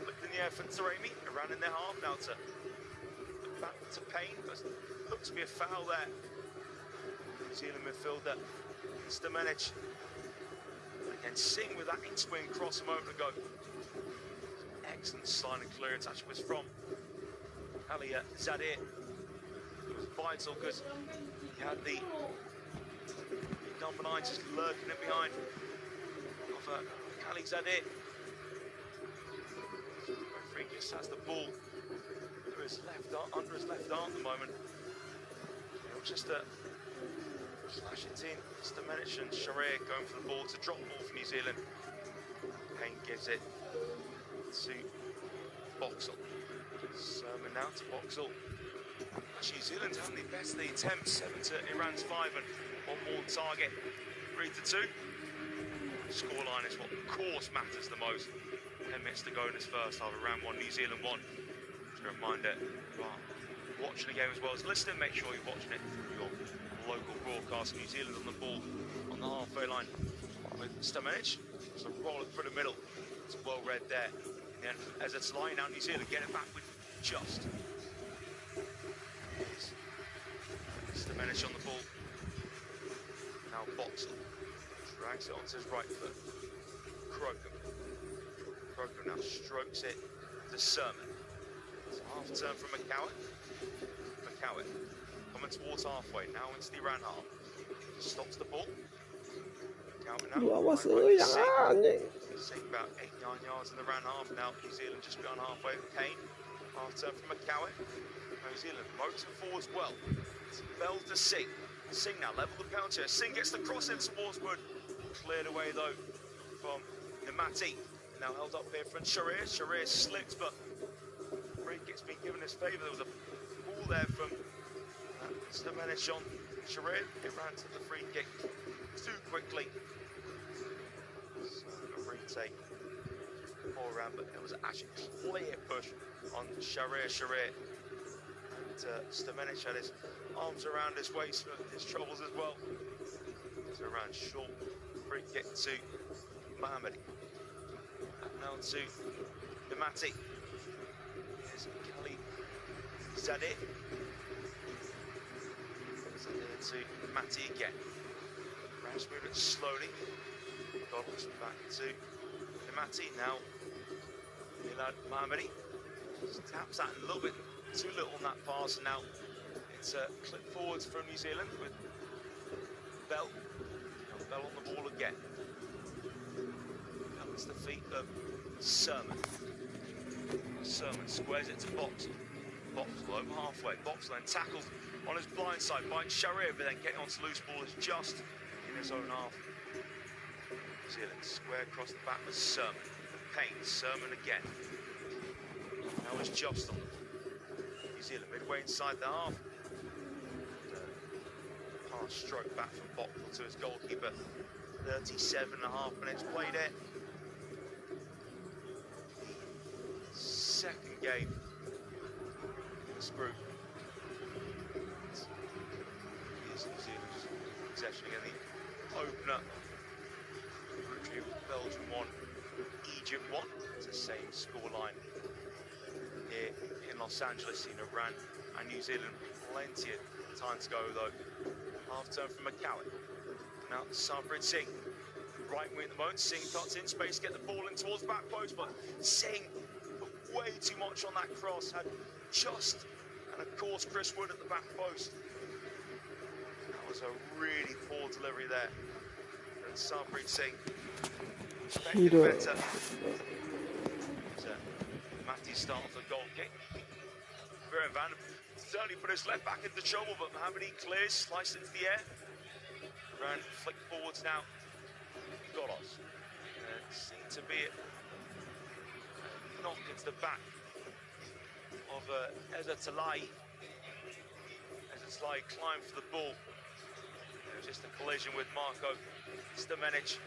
Flicked in the air for Taremi, around in their half now to back to Payne. Looks to be a foul there. New Zealand midfielder Stamenic. Again, Singh with that in-swing cross a moment ago. Excellent sliding clearance, actually was from Ali Zadir. It was vital because he had the number 9 just lurking in behind of Ali Zadir. Referee just has the ball under his left arm at the moment. It'll just slash it in. Stamenic and Sharir going for the ball. It's a drop ball for New Zealand. Payne gives it to Vauxhall. Sermon now to Vauxhall. New Zealand having the best of the attempts, 7 to Iran's 5 and one more target. 3-2. Scoreline is what of course matters the most. 10 minutes to go in this first half. Iran 1, New Zealand 1. Just a reminder, you are watching the game as well as listening. Make sure you're watching it through your local broadcast. New Zealand on the ball on the halfway line with Stamenic. Just a roll through the middle. It's well read there. And as it's lying out, New Zealand get it back with just. Stamenic on the ball. Now Vauxhall drags it onto his right foot. Crocombe now strokes it to Sermon. It's a half turn from McCowett. McCowett coming towards halfway, now into the Iran half. Stops the ball. McCowett now. Sink about 8-9 yards in the Iran half. Now New Zealand just beyond halfway. Payne, half turn from McCowett. New Zealand motoring forwards well. It's Bell to Singh. Singh now level the penalty. Singh gets the cross in towards Wood. Cleared away though from Nimati. Now held up here from Sharir. Sharir slips, but free kick's been given his favour. There was a ball there from Stamenic on Sharir. It ran to the free kick too quickly. So a retake all around, but it was actually a clear push on Sharir. And Stamenic had his arms around his waist for his troubles as well. So around short free kick to Mohamed. Now to Nimati. Here's Kali Zadir. Zadir to Mati again. Rash moving slowly. Goggles back to Nimati. Now Milad Mohamedi just taps that a little bit too little on that pass, and now it's a clip forwards from New Zealand with Bell. Bell on the ball again. Comes the feet of Sermon. Sermon squares it to Vauxhall. Vauxhall over halfway. Vauxhall then tackled on his blind side by Sharir, but then getting onto loose ball is just in his own half. Zealand square across the back with Sermon. Payne, Sermon again. Now it's Jostel. New Zealand midway inside the half. Pass stroke back from Bockle to his goalkeeper. 37.5 minutes played it. Second game in this group. Here's New Zealand's possession again. The opener. Belgium 1, Egypt 1. It's the same scoreline here in Los Angeles in Iran and New Zealand. Plenty of time to go though. Half turn from McCallum. Now Sabrid Singh, right wing at the moment. Singh cuts in space, get the ball in towards the back post, but Singh put way too much on that cross. Had just, and of course Chris Wood at the back post. That was a really poor delivery there. And Sabrid Singh. Better. Matthew start off the goal kick. Van certainly put his left back into trouble, but Mohammadi clears, sliced into the air. Ran flick forwards now. Golos. Seemed to be a knock into the back of Eza Talai. Eza Talai climbed for the ball. There was just a collision with Marko Stamenic.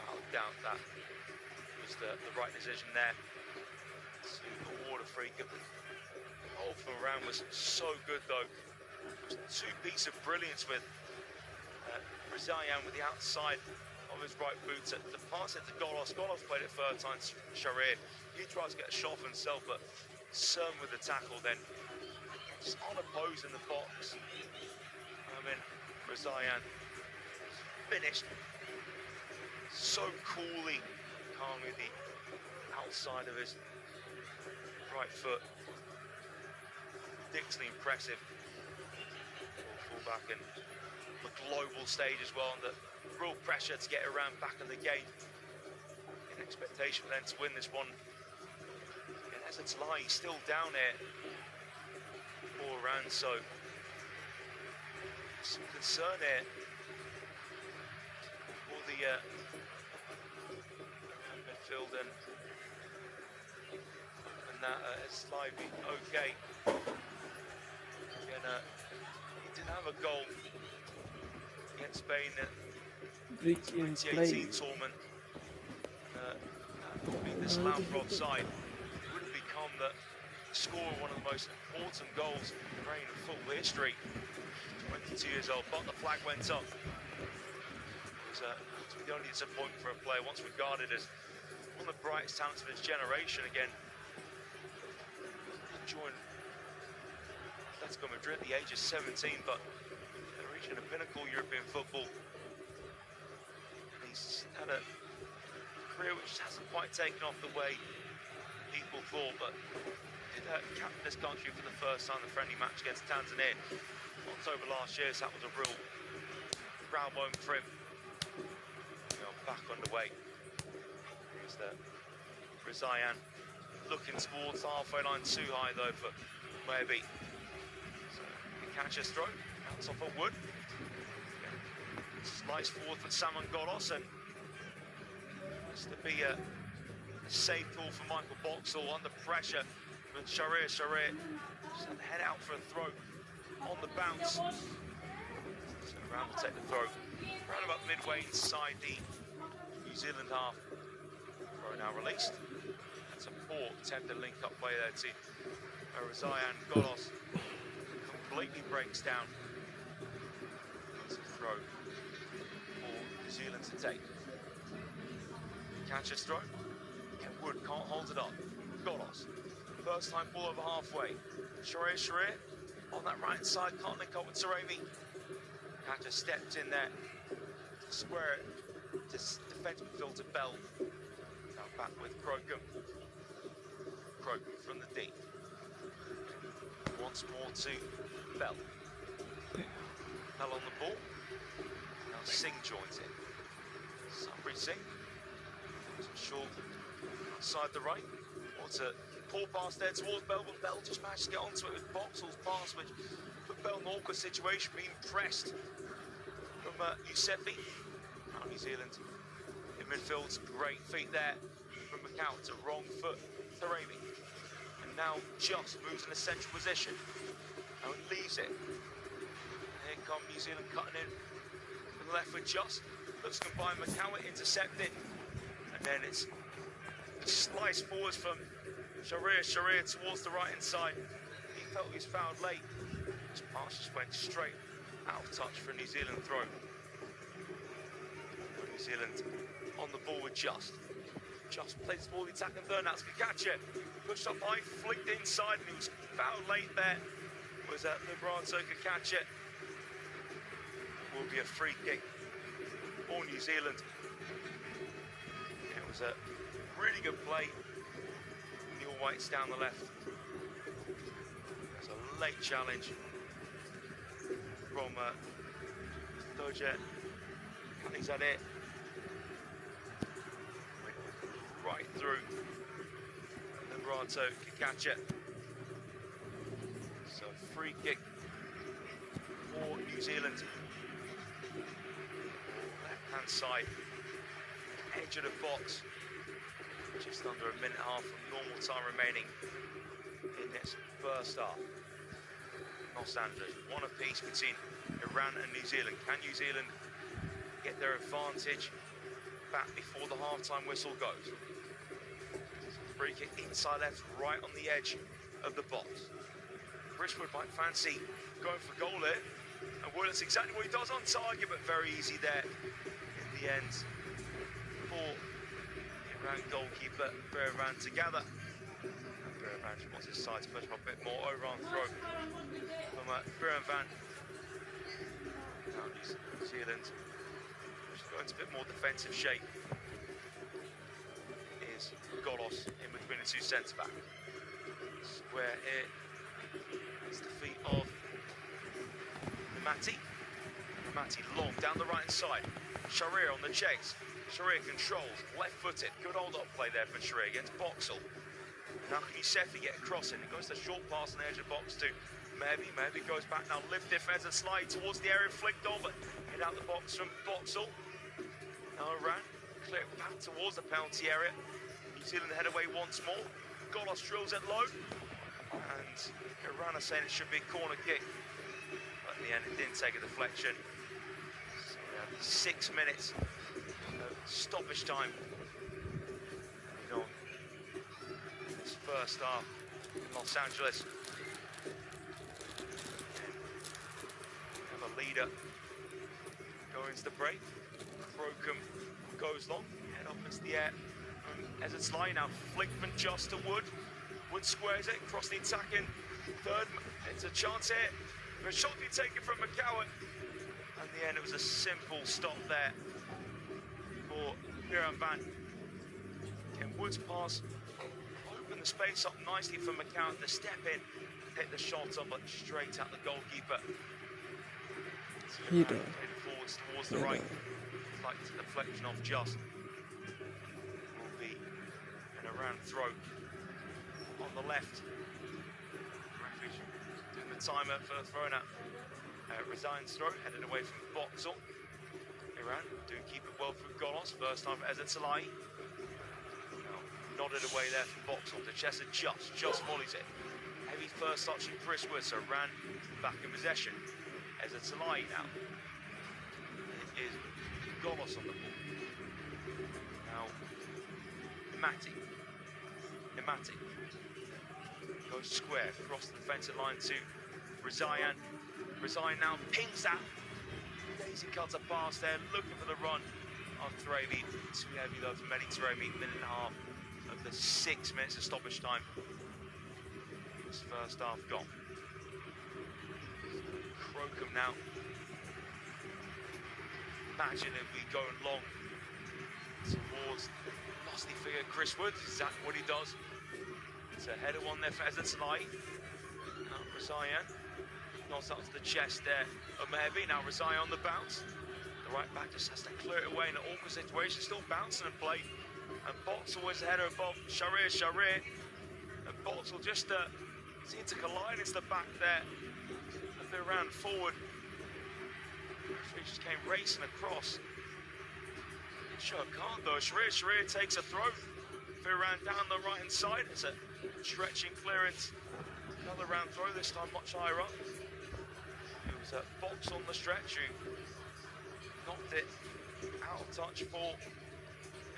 I'll doubt that was the right decision there to award a free kick. The goal from Iran was so good though. It was two pieces of brilliance with Rizayan with the outside of his right boot to pass it to Golos. Golos played it third time to Sharir. He tries to get a shot for himself, but Serm with the tackle then. Just unopposed in the box. Rizayan finished so coolly, calmly, the outside of his right foot. Ridiculously impressive. Fullback and the global stage as well, and the real pressure to get around back in the game. In expectation then to win this one. And as it's lying, he's still down here all around, so some concern here for the midfield and that is slightly okay. Again, he didn't have a goal against Spain at the 2018 tournament. Being disallowed for offside would have become the score of one of the most important goals in football history. 22 years old, but the flag went up. It was the only disappointment for a player once regarded as one of the brightest talents of his generation. Again, joined Atletico Madrid at the age of 17, but they're reaching a pinnacle European football. He's had a career which hasn't quite taken off the way people thought, but did captain this country for the first time in the friendly match against Tanzania October last year, so that was a real proud moment for him. Back underway. Here's the Rizayan looking towards the halfway line, too high though for maybe. So he catches throw, bounce off of Wood. Slice forward for Saman Golos, and has to be a safe ball for Michael Boxall under pressure. But Sharir just had to head out for a throw on the bounce. So around to take the throw. Around about midway inside the New Zealand half. Throw now released. That's a poor attempted link-up play there to Rizayan. Golos completely breaks down. That's a throw for New Zealand to take. Catches throw. Wood can't hold it up. Golos. First time ball over halfway. Sharir on that right side, can't link up with Sarabi. Catcher stepped in there to square it. Just defensive midfield to Bell. Now back with Crocombe. Crocombe from the D. Once more to Bell. Bell on the ball. Now Singh joins in. Sabri Singh. Short outside the right. What's a pull pass there towards Bell, but Bell just managed to get onto it with Boxall's pass, which put Bell in an awkward situation, being pressed from Yousefi. Now New Zealand in midfield's great feet there from Macau to wrong foot Taremi. And now just moves in a central position. Now it leaves it. Here come New Zealand cutting in from the left with Just. Looks combined Macau intercepted. And then it's a slice forwards from Sharir towards the right hand side. He felt he was fouled late. His pass just went straight out of touch for a New Zealand throw. New Zealand on the ball with Just plays the ball, the attack and third, now to catch it. Pushed up high, flicked inside, and he was fouled late there. Was that Liberato could catch it? Will be a free kick for New Zealand. It was a really good play. Neil White's down the left. It's a late challenge from Dojet. And he's had it right through. Liberato can catch it. So free kick for New Zealand. Left hand side, edge of the box. Just under a minute and a half of normal time remaining in this first half. Los Angeles, one apiece between Iran and New Zealand. Can New Zealand get their advantage back before the half-time whistle goes? Free kick inside left, right on the edge of the box. Richwood might fancy going for goal here. And well, that's exactly what he does on target, but very easy there in the end for Iran goalkeeper Biravan to gather. Biravan wants his side to push up a bit more, over on throw from Biravan. Now New Zealand just go into a bit more defensive shape. Is Golos in between the two centre-backs. Square here. It's the feet of Mati. Mati long down the right-hand side. Sharir on the chase. Sharir controls, left-footed. Good hold-up play there from Sharir against Boxall. Now can Yusefi get across it? It goes to short pass on the edge of box to Maybe goes back now, lift defense and slide towards the area, flicked on, but hit out the box from Boxall. Now Iran clear back towards the penalty area. New Zealand head away once more. Golos drills it low. And Iran are saying it should be a corner kick. But in the end, it didn't take a deflection. So we have 6 minutes of stoppage time. You know, this first half in Los Angeles. We have a leader going into the break. Crocombe goes long, head up into the air. As it's lying now, Flickman just to Wood. Wood squares it, across the attacking third. It's a chance here. A shot to be taken from McCowan. And in the end, it was a simple stop there for Biravan. And Wood's pass opened the space up nicely for McCowan to step in, hit the shot up, but straight at the goalkeeper. You do. Forwards towards the right. Like the deflection off just. Will be an Iran throw on the left. Referee doing the timer for throwing at Resign's throw, headed away from Boxall. Iran do keep it well through Golos. First time for Ezra Talai. Nodded away there from Boxall to Chester just volleys it. Heavy first touch from Chris Wood, so Iran back in possession. Ezra Talai now. It is Golos on the ball. Now, Mati goes square, across the defensive line to Rezayan. Rezayan now pings that. Daisy cuts a pass there, looking for the run of Taremi. Too heavy though for Mehdi Taremi, minute and a half of the 6 minutes of stoppage time. This first half gone. Crocombe now. Imagine if we go long towards lusty figure Chris Wood. Exactly what he does. It's a header one there for Ezra Talai. Now Rezayan knocks up to the chest there of Mehebi. Now Rezayan on the bounce. The right back just has to clear it away in an awkward situation. Still bouncing and play. And Boxall is the header above Sharir. And Boxall just seemed to collide into the back there. A bit around forward. He just came racing across. Sure can't though. Sharir takes a throw. Firan down the right hand side. It's a stretching clearance. Another round throw, this time much higher up. It was a box on the stretch who knocked it out of touch for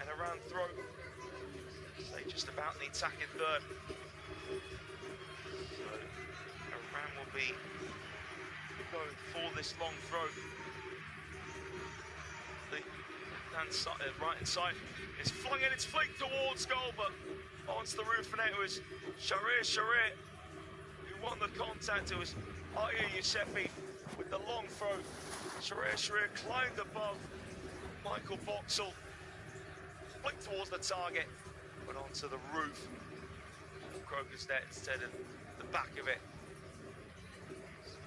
and a round throw. So they just about need attacking third. So Iran will be going for this long throw. The right hand side is flung in, it's flicked towards goal, but onto the roof, and it was Sharir who won the contact. It was Aya Yousefi with the long throw. Sharir climbed above Michael Boxall, flicked towards the target, but onto the roof of Kroger's net instead of the back of it.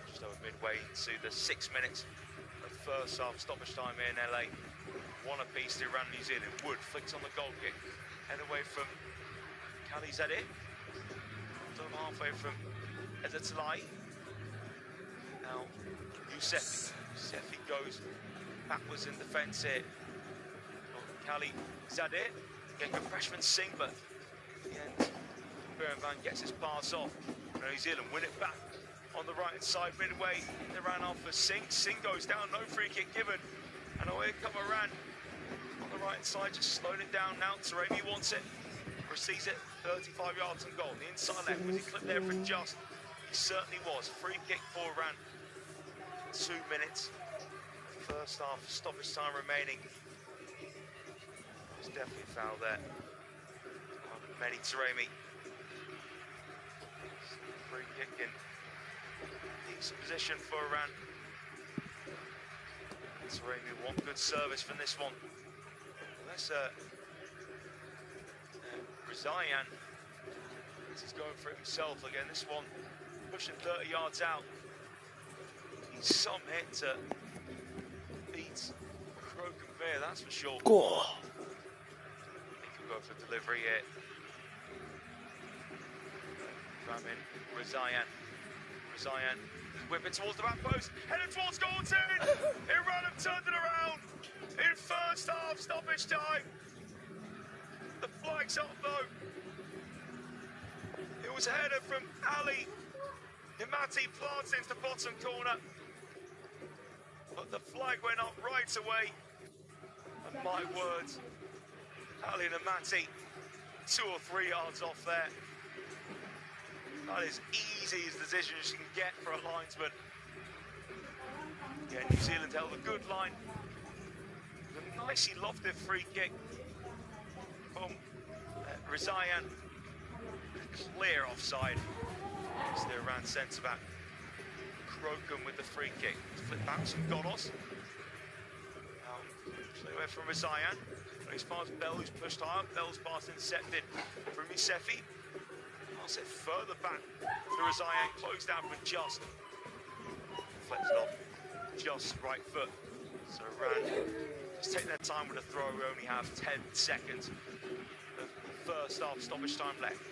Just over midway into the 6 minutes of first half, stoppage time here in LA. One apiece to Iran, New Zealand. Wood flicks on the goal kick, head away from Kali Zadeh. Halfway from Ezetalai. Now Yousefi goes backwards in defence here. Kali Zadeh, getting a freshman Singh, but in the end, Van gets his pass off. New Zealand win it back on the right hand side midway. They ran off for Singh. Singh goes down, no free kick given. And away come Iran on the right hand side, just slowing it down now. Taremi wants it, receives it 35 yards from goal. The inside left, was he clipped there for just? He certainly was. Free kick for Iran. 2 minutes. First half, stoppage time remaining. There's definitely a foul there. Mehdi Taremi. Free kick in decent position for Iran. Taremi want good service from this one. Unless Rizayan is going for it himself again. This one pushing 30 yards out. He's some hit to beat Krokenveer, that's for sure. Go. He can go for delivery here. Ramin, Rizayan whip it towards the back post, headed towards goal. Iran have turned it around in first half stoppage time. The flag's up though. It was a header from Ali. Himati plants into the bottom corner, but the flag went up right away. And my words, Ali and Himati 2 or 3 yards off there. That is easy as decision as you can get for a linesman. Yeah, New Zealand held a good line. A nicely lofted free kick from Rizayan. Clear offside. It's the Iran centre back. Kroken with the free kick. Flip back from Gonos. Now, away from Rizayan. He's past Bell, who's pushed higher. Bell's pass intercepted from Yousefi. Pass it further back to Rizayan. Closed down for Just. Flexed off. Just right foot. So Iran just taking their time with the throw. We only have 10 seconds of the first half stoppage time left.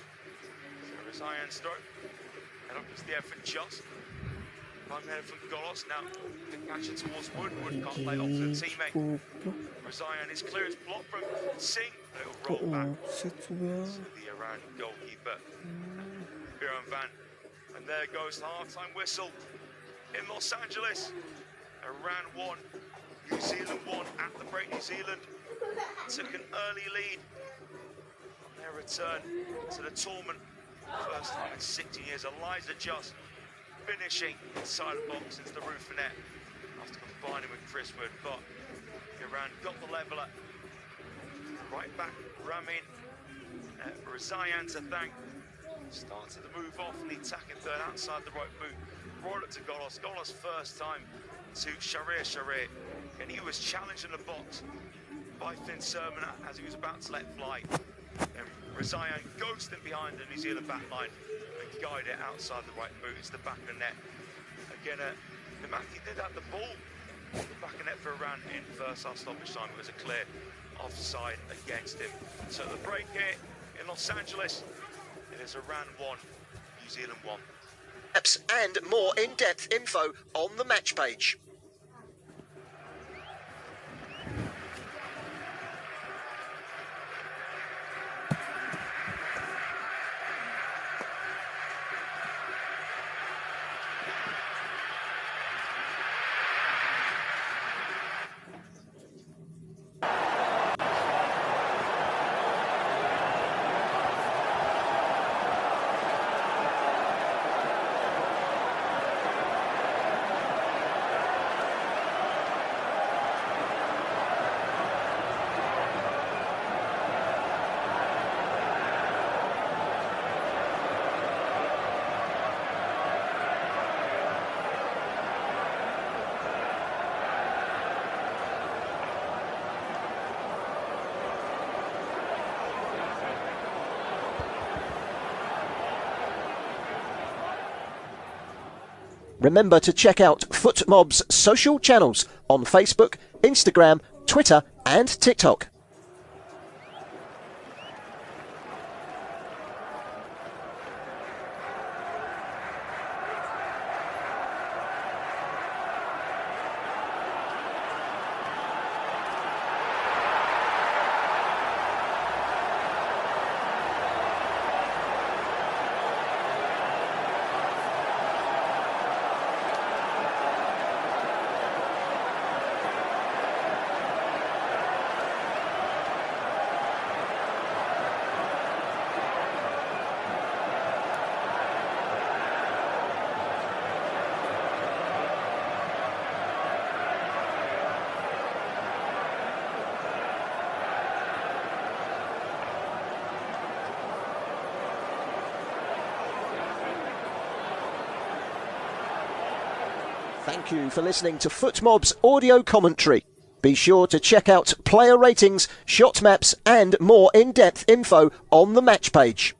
So Rizayan's throw. And up is the effort Just. Prime header from Golos. Now the catch it towards Wood. Wood can't lay off to the teammate. Rizayan is clear. It's blocked from Singh. It'll roll back to the Iran goalkeeper, Van. And there goes the half-time whistle in Los Angeles. Iran won, New Zealand won at the break. New Zealand took an early lead on their return to the tournament. First time in 16 years. Eliza Just finishing inside the box into the roof of net after combining with Chris Wood, but Iran got the leveller. Right back, Ramin, Rizayan to thank. Started to move off in the attacking third outside the right boot. Brought it to Golos. Golos first time to Sharir. And he was challenged in the box by Finn Sermon as he was about to let fly. And Rizayan ghosted behind the New Zealand back line and guided it outside the right boot. It's the back of the net. Again, Himati did have the ball. The back of net for Iran in first half stoppage time. It was a clear offside against him. So the break here in Los Angeles, it is Iran 1, New Zealand 1. And more in-depth info on the match page. Remember to check out FootMob's social channels on Facebook, Instagram, Twitter and TikTok. Thank you for listening to FootMob's audio commentary. Be sure to check out player ratings, shot maps and more in-depth info on the match page.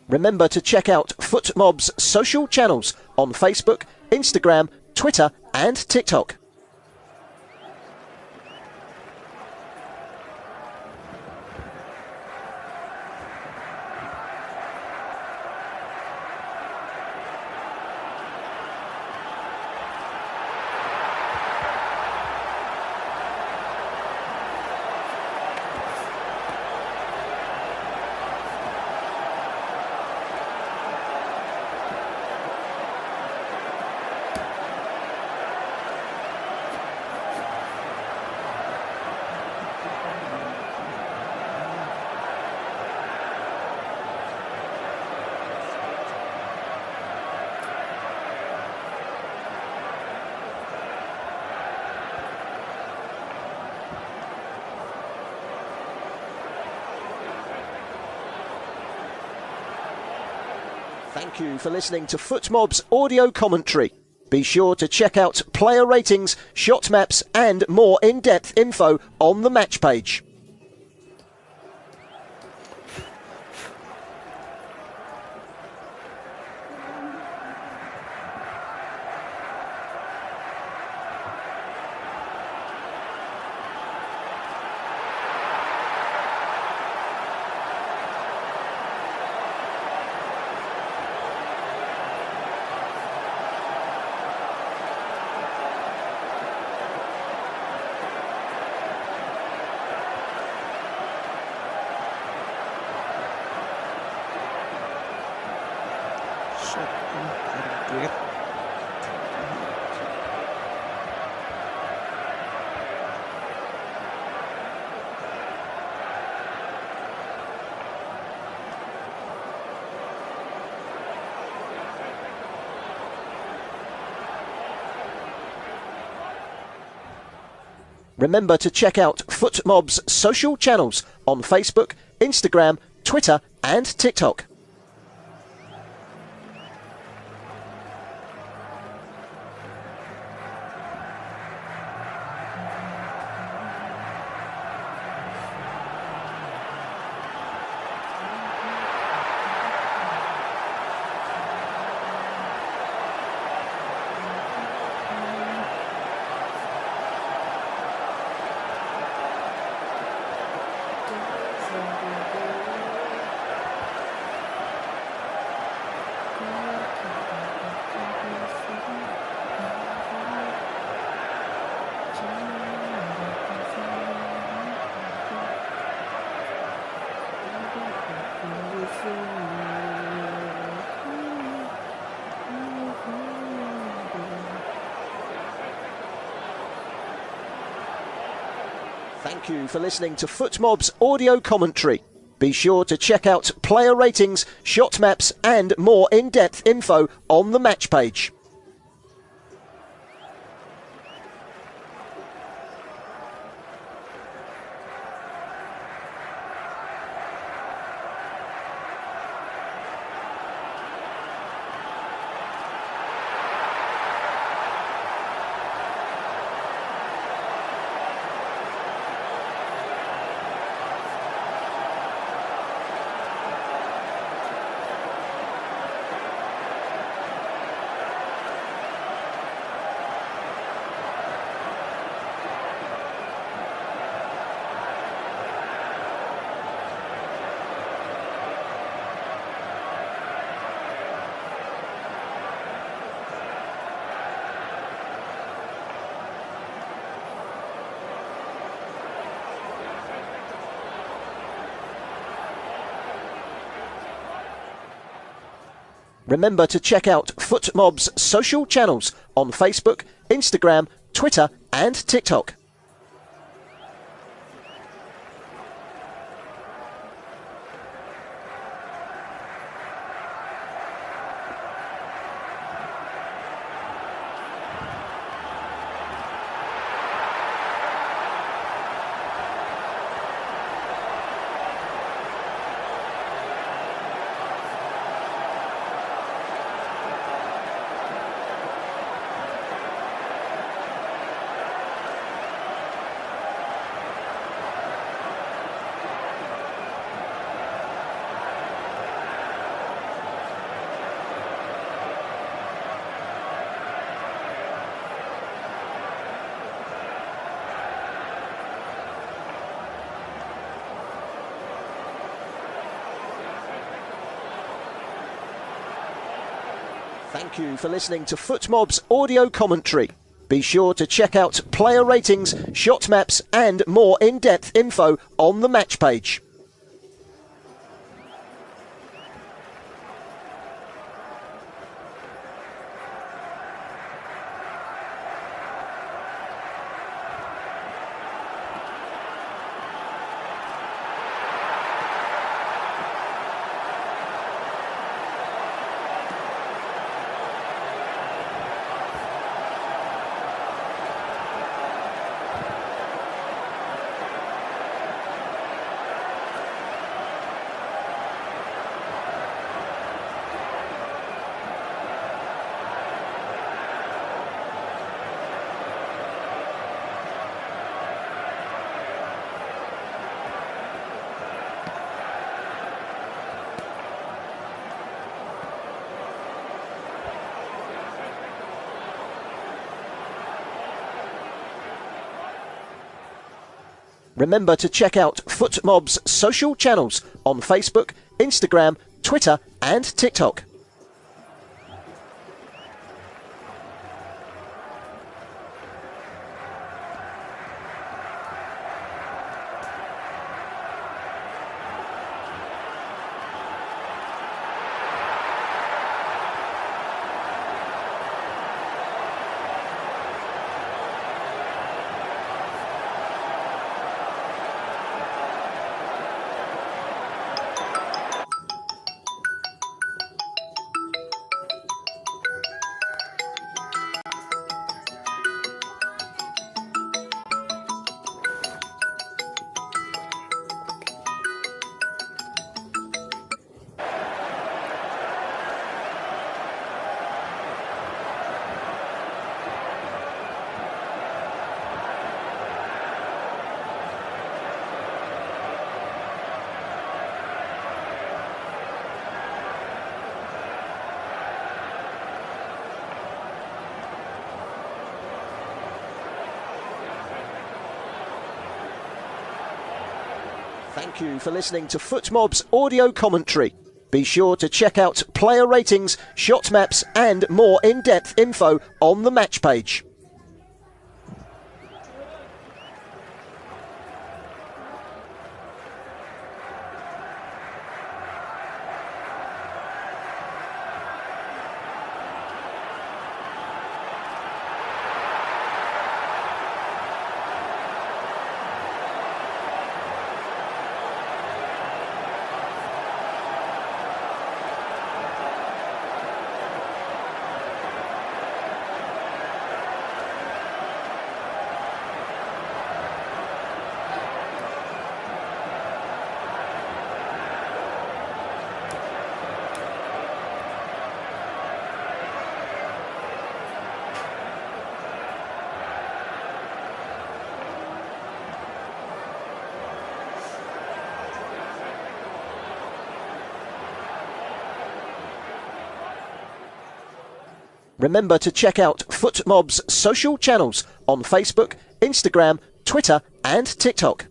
Remember to check out FootMob's social channels on Facebook, Instagram, Twitter and TikTok. Thank you for listening to FootMob's audio commentary. Be sure to check out player ratings, shot maps and more in-depth info on the match page. Remember to check out FootMob's social channels on Facebook, Instagram, Twitter and TikTok. Thank you for listening to FootMob's audio commentary. Be sure to check out player ratings, shot maps and more in-depth info on the match page. Remember to check out FootMob's social channels on Facebook, Instagram, Twitter and TikTok. Thank you for listening to FootMob's audio commentary. Be sure to check out player ratings, shot maps and more in-depth info on the match page. Remember to check out FootMob's social channels on Facebook, Instagram, Twitter and TikTok. Thank you for listening to FootMob's audio commentary. Be sure to check out player ratings, shot maps and more in-depth info on the match page. Remember to check out FootMob's social channels on Facebook, Instagram, Twitter and TikTok.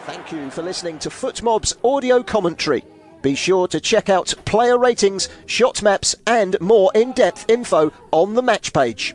Thank you for listening to FootMob's audio commentary. Be sure to check out player ratings, shot maps and more in-depth info on the match page.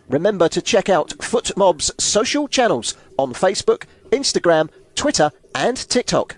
Remember to check out FootMob's social channels on Facebook, Instagram, Twitter and TikTok.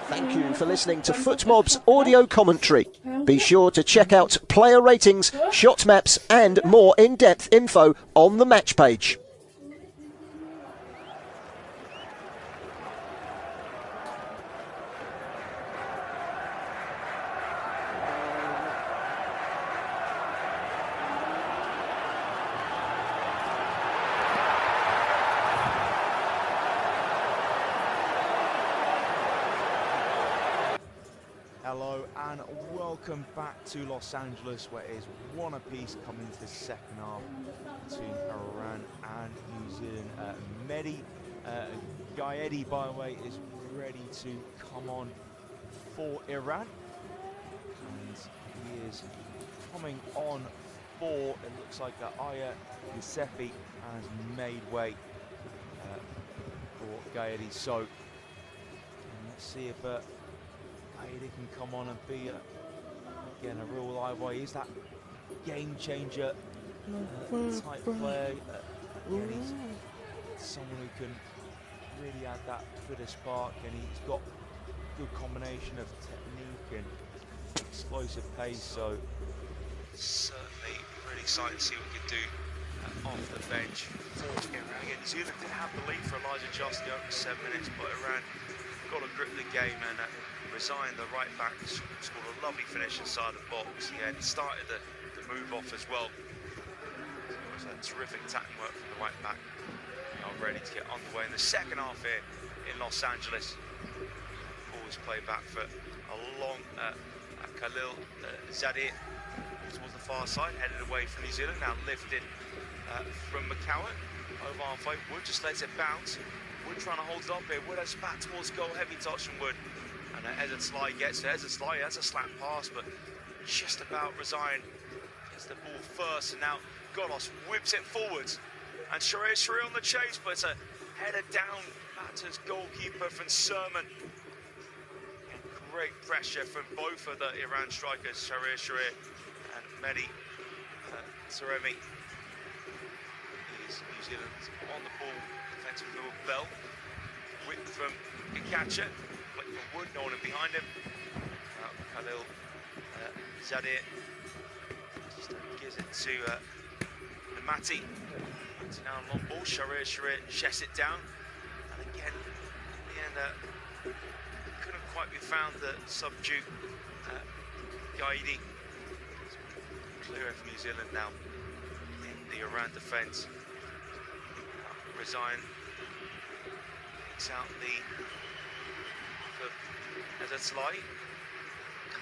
Thank you for listening to FootMob's audio commentary. Be sure to check out player ratings, shot maps and more in-depth info on the match page. Hello and welcome back to Los Angeles, where it is one apiece coming into the second half between Iran and New Zealand. Mehdi Gaedi, by the way, is ready to come on for Iran, and he is coming on for, it looks like Aya Yousefi has made way for Gaedi. So let's see if he can come on and be again a real live way. He's that game changer type player. He's someone who can really add that Twitter spark, and he's got a good combination of technique and explosive pace. So certainly really excited to see what we can do off the bench for Iran. Again, New Zealand did have the lead for Elijah Just the opening 7 minutes, but Iran got to grip the game and resigned. The right back scored a lovely finish inside the box. He had started the move off as well. So it was a terrific attacking work from the right back. Now ready to get underway in the second half here in Los Angeles. Always play back for a long Khalil Zadir. towards the far side, headed away from New Zealand, now lifted from McCowan. Over halfway, Wood just lets it bounce. Wood trying to hold it up here. Wood has back towards goal, heavy touch from Wood. And Ezra Sly gets it. Ezra Sly has a slap pass, but just about Resign gets the ball first. And now Golos whips it forwards. And Sharir on the chase, but it's a header down back to his goalkeeper from Sermon. Great pressure from both of the Iran strikers, Sharir and Mehdi Saremi. New Zealand on the ball, defensive field Bell. Whip from Gikacha, flick from Wood, no one in behind him. Khalil Zadir just gives it to Namati. Now on long ball, Sharir checks it down. And again, in the end, couldn't quite be found to subdue Gaidi. Clear from New Zealand now in the Iran defence. Resign picks out the Ezra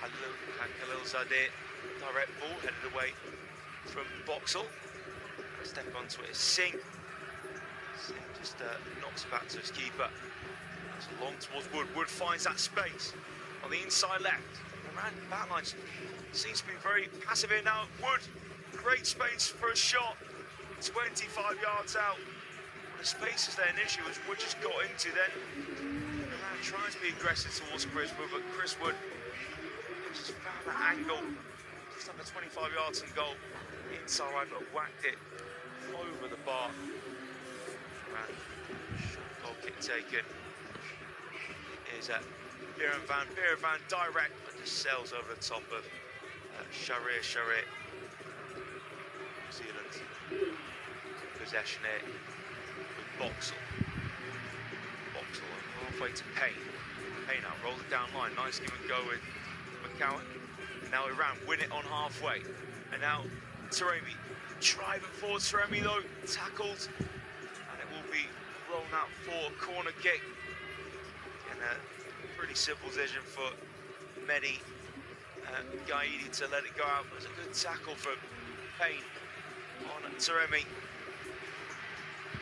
Khalil Zadir, direct ball headed away from Boxall. Step onto it is Singh. Singh just knocks it back to his keeper. It's long towards Wood. Wood finds that space on the inside left. Iran backline seems to be very passive here now. Wood, great space for a shot. 25 yards out. The space is there initially, which Wood just got into then. Iran tries to be aggressive towards Chris Wood, but Chris Wood just found that angle. Just under 25 yards from goal. Inside right, but whacked it over the bar. Iran, goal kick taken. Is Biravan direct, but just sails over the top of Sharir. New Zealand possession here with Boxall halfway to Payne. Payne now rolls it down line. Nice give and go with McCowan. Now Iran win it on halfway. And now Taremi driving forward. Taremi though tackled, and it will be rolled out for a corner kick. And a pretty simple decision for Mehdi Gaidi to let it go out. It was a good tackle from Payne on Taremi.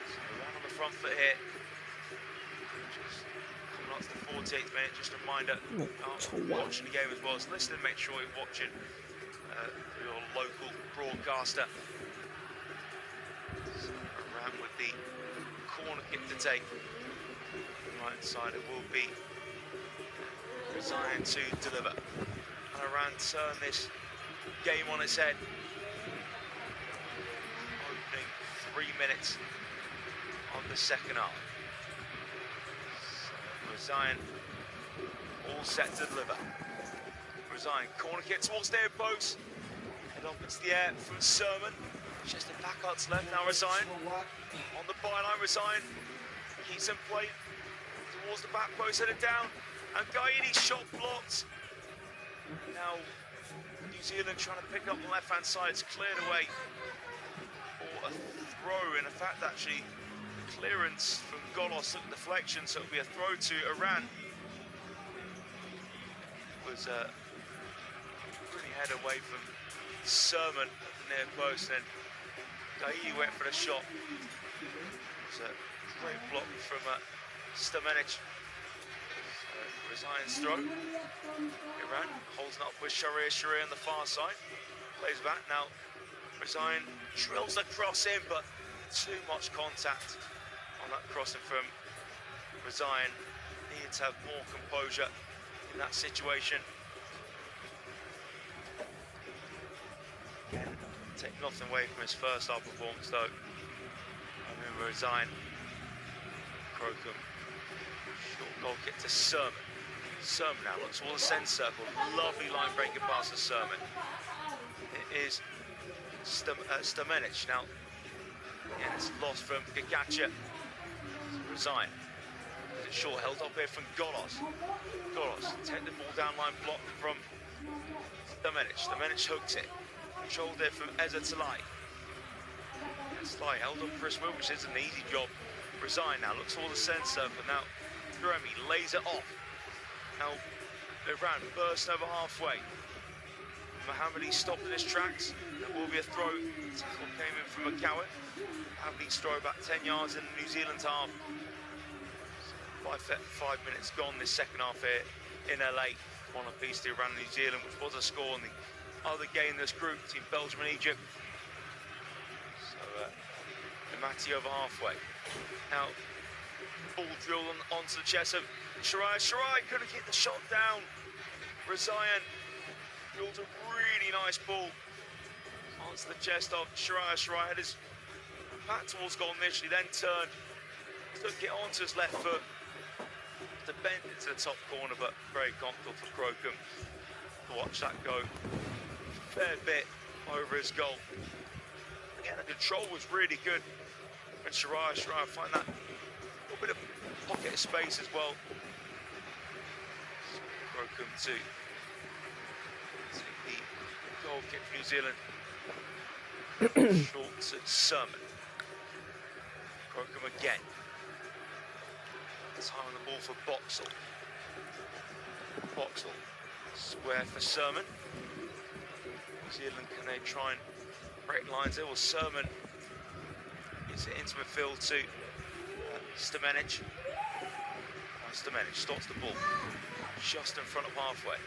So Iran on the front foot here. Just coming up to the 48th minute. Just a reminder, watching the game as well. So listen and make sure you're watching your local broadcaster. So Iran with the corner kick to take. Right side it will be Resign to deliver. And Iran turn this game on its head. Opening 3 minutes of the second half. So Resign all set to deliver. Resign corner kick towards their post. Head up into the air from Sermon. Just a back out to left now. Resign on the byline. Resign keeps in play towards the back post, headed down. And Gaidi shot blocked. Now New Zealand trying to pick up the left-hand side. It's cleared away for a throw. In fact, actually, clearance from Golos at deflection, so it'll be a throw to Iran. It was a pretty head away from Sermon near post, and Gaidi went for the shot. It was a great block from Stamenic. Resign's throw. Iran holds it up with Sharir on the far side. Plays back now. Resign drills the cross in, but too much contact on that crossing from Resign. Needed to have more composure in that situation. Again, take nothing away from his first half performance though. I remember Resign. Crocombe. Short goal kick to Sermon. Sermon now looks all the centre circle. Lovely line breaking pass to Sermon. It is Stamenic now. And it's lost from Gagacha. Resign. Is it short held up here from Golos. Golos take the ball down line blocked from Stamenic. Stamenic hooks it. Controlled it from Ezra Sly. Sly held up Chris Will, which is an easy job. Resign now looks all the centre circle. Now Taremi lays it off. Now Iran burst over halfway. Mohammadi stopped in his tracks. There will be a throw. Tackle came in from McCowan. Mohammadi's throw about 10 yards in the New Zealand half. 5 minutes gone this second half here in LA. One apiece to Iran and New Zealand, which was a score in the other game in this group between Belgium and Egypt. So, Mati over halfway. Now, ball drilled onto the chest of Shirai. Shirai couldn't get the shot down. Razayan drilled a really nice ball onto the chest of Shirai. Shirai had his back towards goal initially, then turned, took it onto his left foot to bend it to the top corner, but very comfortable for Crocombe to watch that go a fair bit over his goal. Again, the control was really good. And Shirai find that little bit of pocket of space as well. Crocombe to take the goal kick for New Zealand. Short to Sermon. Crocombe again. Time on the ball for Boxall. Boxall. Square for Sermon. New Zealand, can they try and break lines there? Well, Sermon gets it into midfield to Stamenic. Stamenic stops the ball just in front of halfway.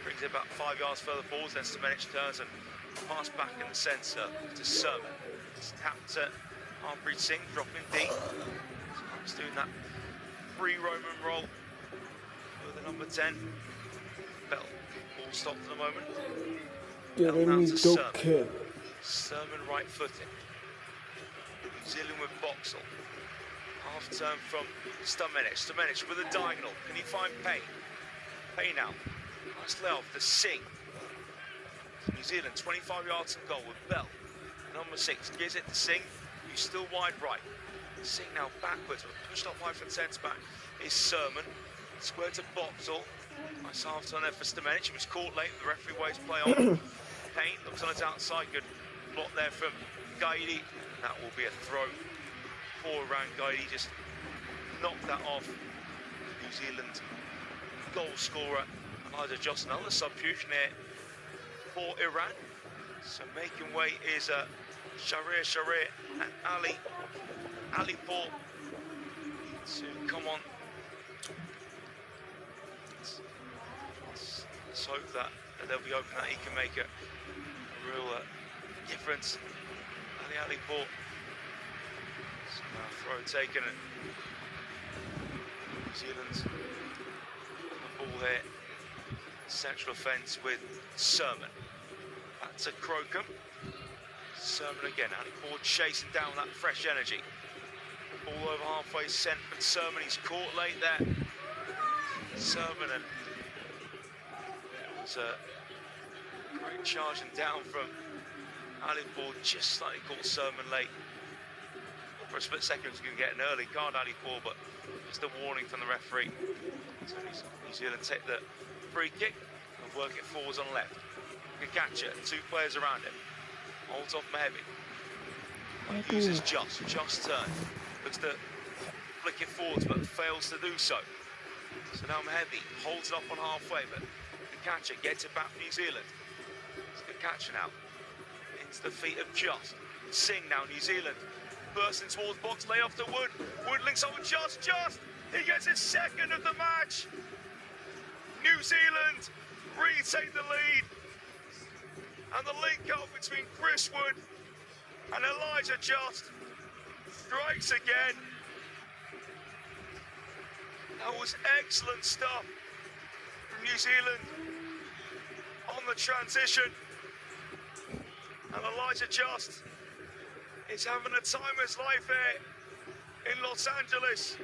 Brings it about 5 yards further forward, then Stamenic turns and pass back in the centre to Sermon. It's tapped to Harpreet Singh, dropping deep. He's doing that free Roman roll with the number 10. Bell. Ball stopped for the moment. Bell now to Sermon. Sermon right footed. New Zealand with Boxall. Half turn from Stamenic. Stamenic with a diagonal. Can he find Payne? Payne now. Nice lay off to Singh. New Zealand 25 yards from goal with Bell. Number 6 gives it to Singh, who's still wide right. Singh now backwards, pushed up high from centre back is Sermon. Square to Boxall. Nice half turn there for Stamenic. He was caught late, the referee waits play on. Payne looks on his outside, good block there from Gaidi. That will be a throw for Iran. Gaidi just knocked that off. New Zealand goal scorer Elijah Joss, another substitution here for Iran. So making way is Sharir and Ali Paul to come on. Let's hope that they'll be open, that he can make a real difference. Ali Paul. So now throw taken at New Zealand's the ball here. Central offence with Sermon. Back to Crocombe. Sermon again. Ali Paul chasing down that fresh energy. Ball over halfway sent from Sermon. He's caught late there. Sermon, and it was a great charging down from Ali Paul. Just slightly caught Sermon late. For a split second, he was going to get an early card, Ali Paul, but just a warning from the referee. So New Zealand take the free kick and work it forwards on the left. Gagacha, 2 players around him. Holds off Mehebi. Uses Just turn. Looks to flick it forwards, but fails to do so. So now Mehebi holds it up on halfway, but Gagacha gets it back from New Zealand. It's Gagacha now. Into the feet of Just. Singh now, New Zealand. Bursting towards box, lay off to Wood. Wood links up with Just. He gets his second of the match. New Zealand retake the lead. And the link up between Chris Wood and Elijah Just strikes again. That was excellent stuff from New Zealand on the transition. And Elijah Just is having a time of his life here in Los Angeles.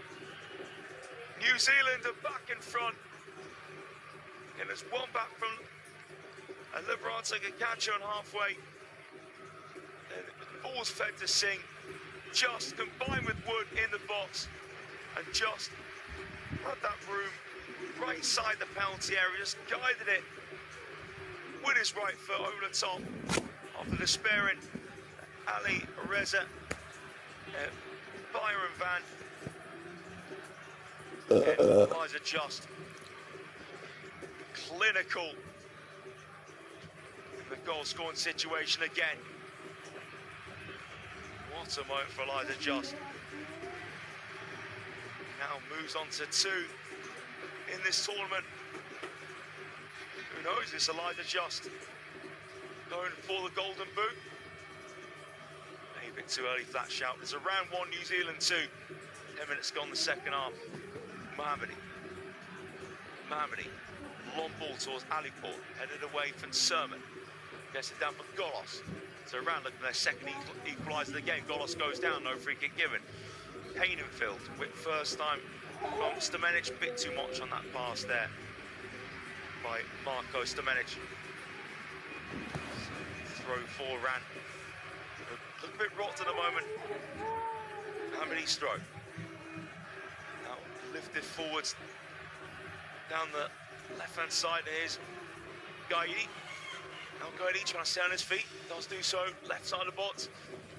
New Zealand are back in front. And there's one back from Liberata Gagacha on halfway. Then the ball's fed to Singh. Just combined with Wood in the box. And Just had that room right inside the penalty area, just guided it with his right foot over the top of the despairing Ali Reza, Byron Van, Elijah Just. Clinical goal scoring situation again. What a moment for Elijah Just. Now moves on to 2 in this tournament. Who knows, it's Elijah Just going for the golden boot. Maybe a bit too early for that shout. It's a round 1, New Zealand 2. 10 minutes gone the second half. Mohammadi, long ball towards Alipur, headed away from Sermon. Gets it down for Golos. So around looking at their second equaliser of the game. Golos goes down, no free kick given. Painenfield with first time from Stamenic, a bit too much on that pass there by Marko Stamenic. Throw for Ran. Look a bit rocked at the moment. Mohammadi stroke. Now lifted forwards down the left-hand side. Here's Gaidi. Now Gaidi trying to stay on his feet. Does do so. Left side of the box.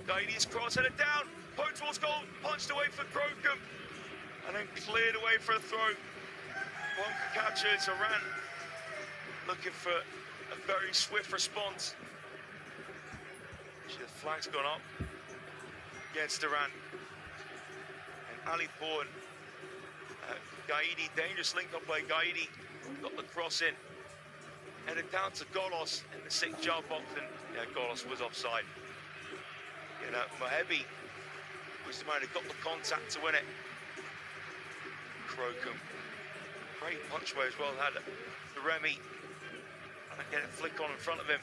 Gaidi's cross headed down. Poked towards goal. Punched away for Crocombe. And then cleared away for a throw. One can catch it. It's Iran looking for a very swift response. The flag's gone up against Iran. And Alipur and Gaidi, dangerous link-up play. Gaidi got the cross in. Headed down to Golos in the 6-yard box, and Golos was offside. Mohebi was the man who got the contact to win it. Crocombe, great punch away as well, had the Remy, and get it flick on in front of him.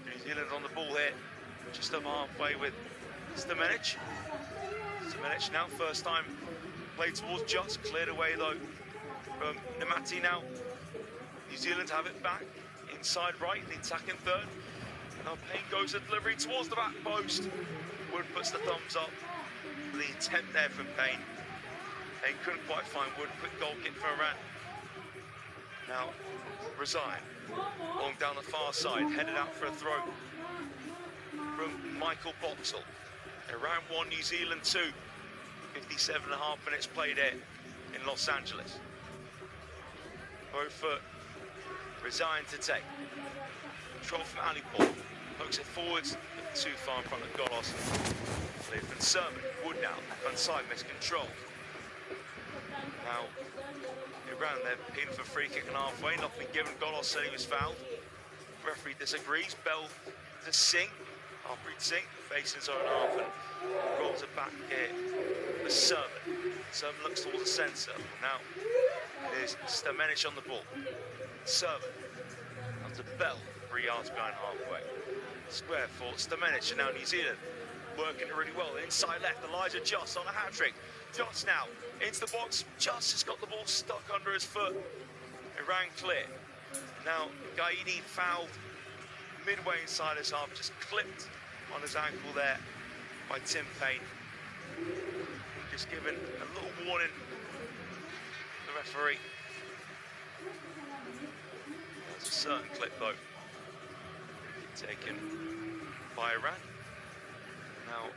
New Zealand on the ball here, just over halfway with Stamenic. Stamenic now, first time played towards Just, cleared away though from Nemati now. New Zealand have it back, inside right, the attacking third. Now Payne goes to delivery towards the back post. Wood puts the thumbs up for the attempt there from Payne. Payne couldn't quite find Wood, quick goal kick for Iran. Now, Resign, long down the far side, headed out for a throw from Michael Boxall. Iran 1, New Zealand 2. 57.5 minutes played here in Los Angeles. Both for Resign to take. Control from Alipur. Pokes it forwards, too far in front of Golos. Cleared from Sermon. Wood now, left-hand side, miscontrolled. Now, Iran, they're in for free kick and halfway. Nothing given. Golos said he was fouled. Referee disagrees. Bell to Singh. Harpreet Singh facing his own half and rolls it back here for Sermon. Sermon looks towards the centre. Now, it is Stamenic on the ball. Sermon. Up to Bell, 3 yards behind halfway. Square for Stamenic, and now New Zealand working it really well. Inside left, Elijah Just on a hat-trick. Just now into the box. Just has got the ball stuck under his foot. It ran clear. Now Gaidi fouled midway inside his half, just clipped on his ankle there by Tim Payne. Just given a little warning to the referee. There's a certain clip though taken by Iran. Now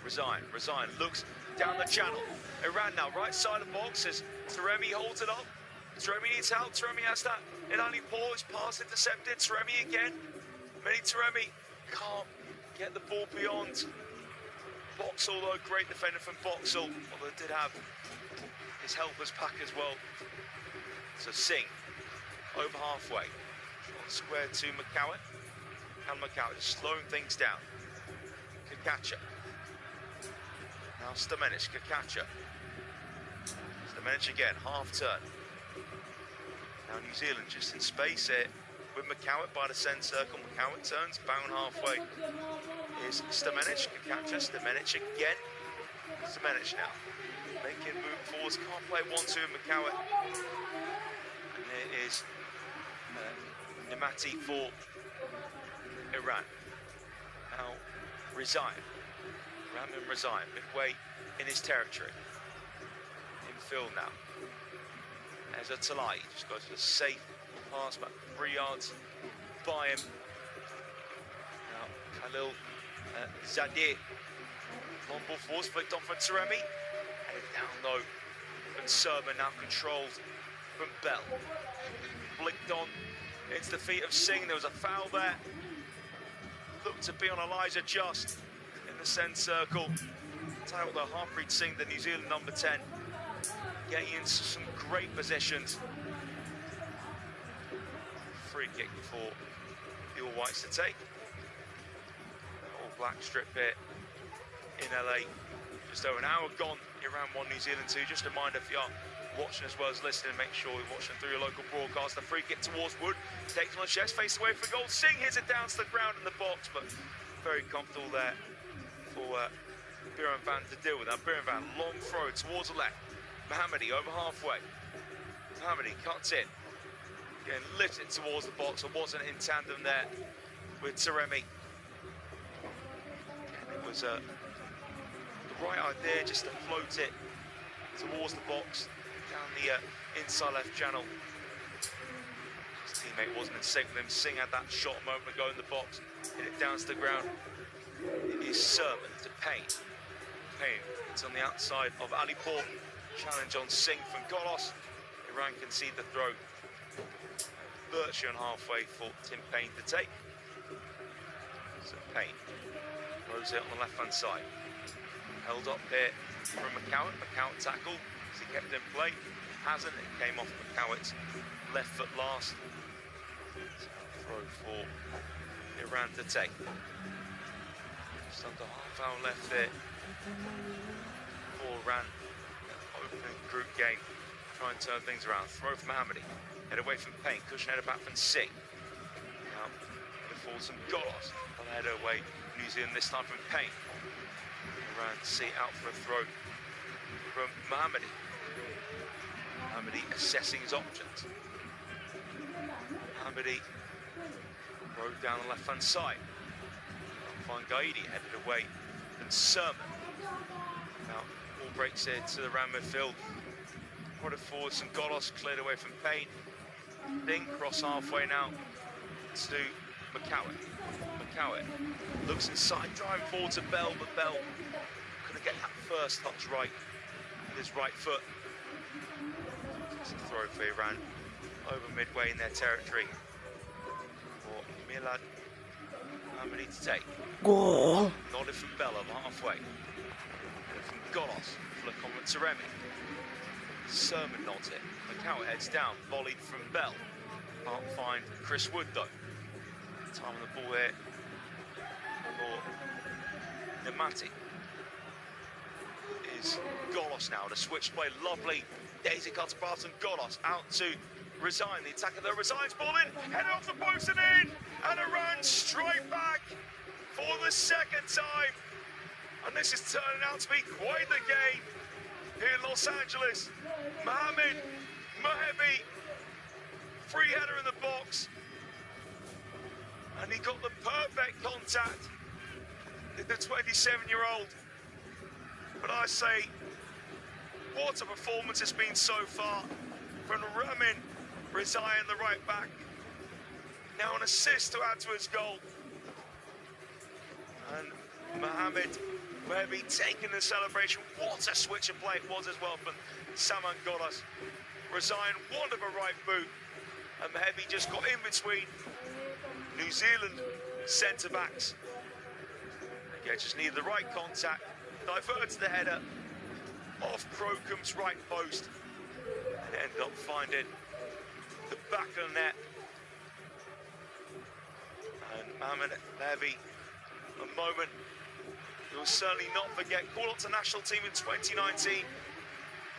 Resign looks down the channel. Iran now right side of the box as Taremi holds it up. Taremi needs help. Taremi has that. And Alipur is pass intercepted. Taremi again. Many Taremi can't get the ball beyond Boxall, though. Great defender from Boxall, although did have his helpers pack as well. So Singh over halfway. Square to McCowett. And McCowett just slowing things down. Kakacha. Now Stamenic, Kakacha. Stamenic again, half turn. Now New Zealand just in space here with McCowett by the centre circle. McCowett turns, bound halfway. Here's Stamenic, Kakacha, Stamenic again. Stamenic now, making move forwards, can't play 1-2 with McCowett. And here is Nemati for Iran. Now Resign. Ramin Resign, midway in his territory. In field now. There's a Talai, just goes for a safe pass, about 3 yards by him. Now Khalil Zadir. Long ball force, flicked on for Taremi. Headed down though. And Sermon now controlled from Bell. Blicked on into the feet of Singh. There was a foul there. look to be on Elijah Just in the centre circle. Tell you what, the Harpreet Singh, the New Zealand number 10, getting into some great positions. Free kick for the All Whites to take. All Black strip here in LA. Just over an hour gone in round 1, New Zealand 2. Just a reminder, if you are watching as well as listening, make sure you're watching through your local broadcast. The free kick towards Wood, takes on the chest, face away for goal. Singh hits it down to the ground in the box, but very comfortable there for Biren Van to deal with. Now Biren Van, long throw towards the left. Mohammadi over halfway. Mohammadi cuts in, again lifts it towards the box. It wasn't in tandem there with Taremi. And it was the right idea just to float it towards the box, down the inside left channel. His teammate wasn't in sync with him. Singh had that shot a moment ago in the box, hit it down to the ground. It is Sermon to Payne. Payne, it's on the outside of Alipour. Challenge on Singh from Golos. Iran concede the throw. Virtually on halfway for Tim Payne to take. So Payne throws it on the left-hand side. Held up here from McCowett. McCowett tackled as he kept in play. Hasn't, it came off McCowett's left foot last. So throw for Iran to take. Just under half hour left there for Iran. Opening group game. Try and turn things around. Throw from Mohammadi. Head away from Payne. Cushion header back from Singh. Now, before some Golos. On the header away. New Zealand this time from Payne. Iran see out for a throw from Mohammadi. Mohammadi assessing his options. Mohammadi rode down the left-hand side. Find Gaidi headed away from Sermon. Now, ball breaks here to the Iran midfield. Put it forward, some Golos cleared away from Payne. Then cross halfway now to McCowett. McCowett looks inside, driving forward to Bell, but Bell couldn't get that first touch right with his right foot. It's a throw for Iran over midway in their territory for Milad Mohammadi to take. Goal. Nodded from Bell over halfway. And from Golos, flick on with Taremi. Sermon nods it. McCowett heads down, volleyed from Bell. Can't find Chris Wood though. Time on the ball here for Nemati. Is Golos now, the switch play, lovely. Daisy cuts past and Golos out to Resign. The attacker there, Resigns ball in, headed off the post and in, and Iran straight back for the second time. And this is turning out to be quite the game here in Los Angeles. Mohamed Mohebi, free header in the box. And he got the perfect contact with the 27-year-old. But I say, what a performance it's been so far from Ramin Rezayan, the right back. Now an assist to add to his goal. And Mohamed Mohebi taking the celebration. What a switch of play it was as well from Saman Golos. Rezayan, wonderful right boot. And Mohebi just got in between New Zealand centre-backs. Again, just needed the right contact. Diverts the header off Crocombe's right post. And ended up finding the back of the net. And Mohamed Mohebi, a moment he will certainly not forget. Called up to national team in 2019.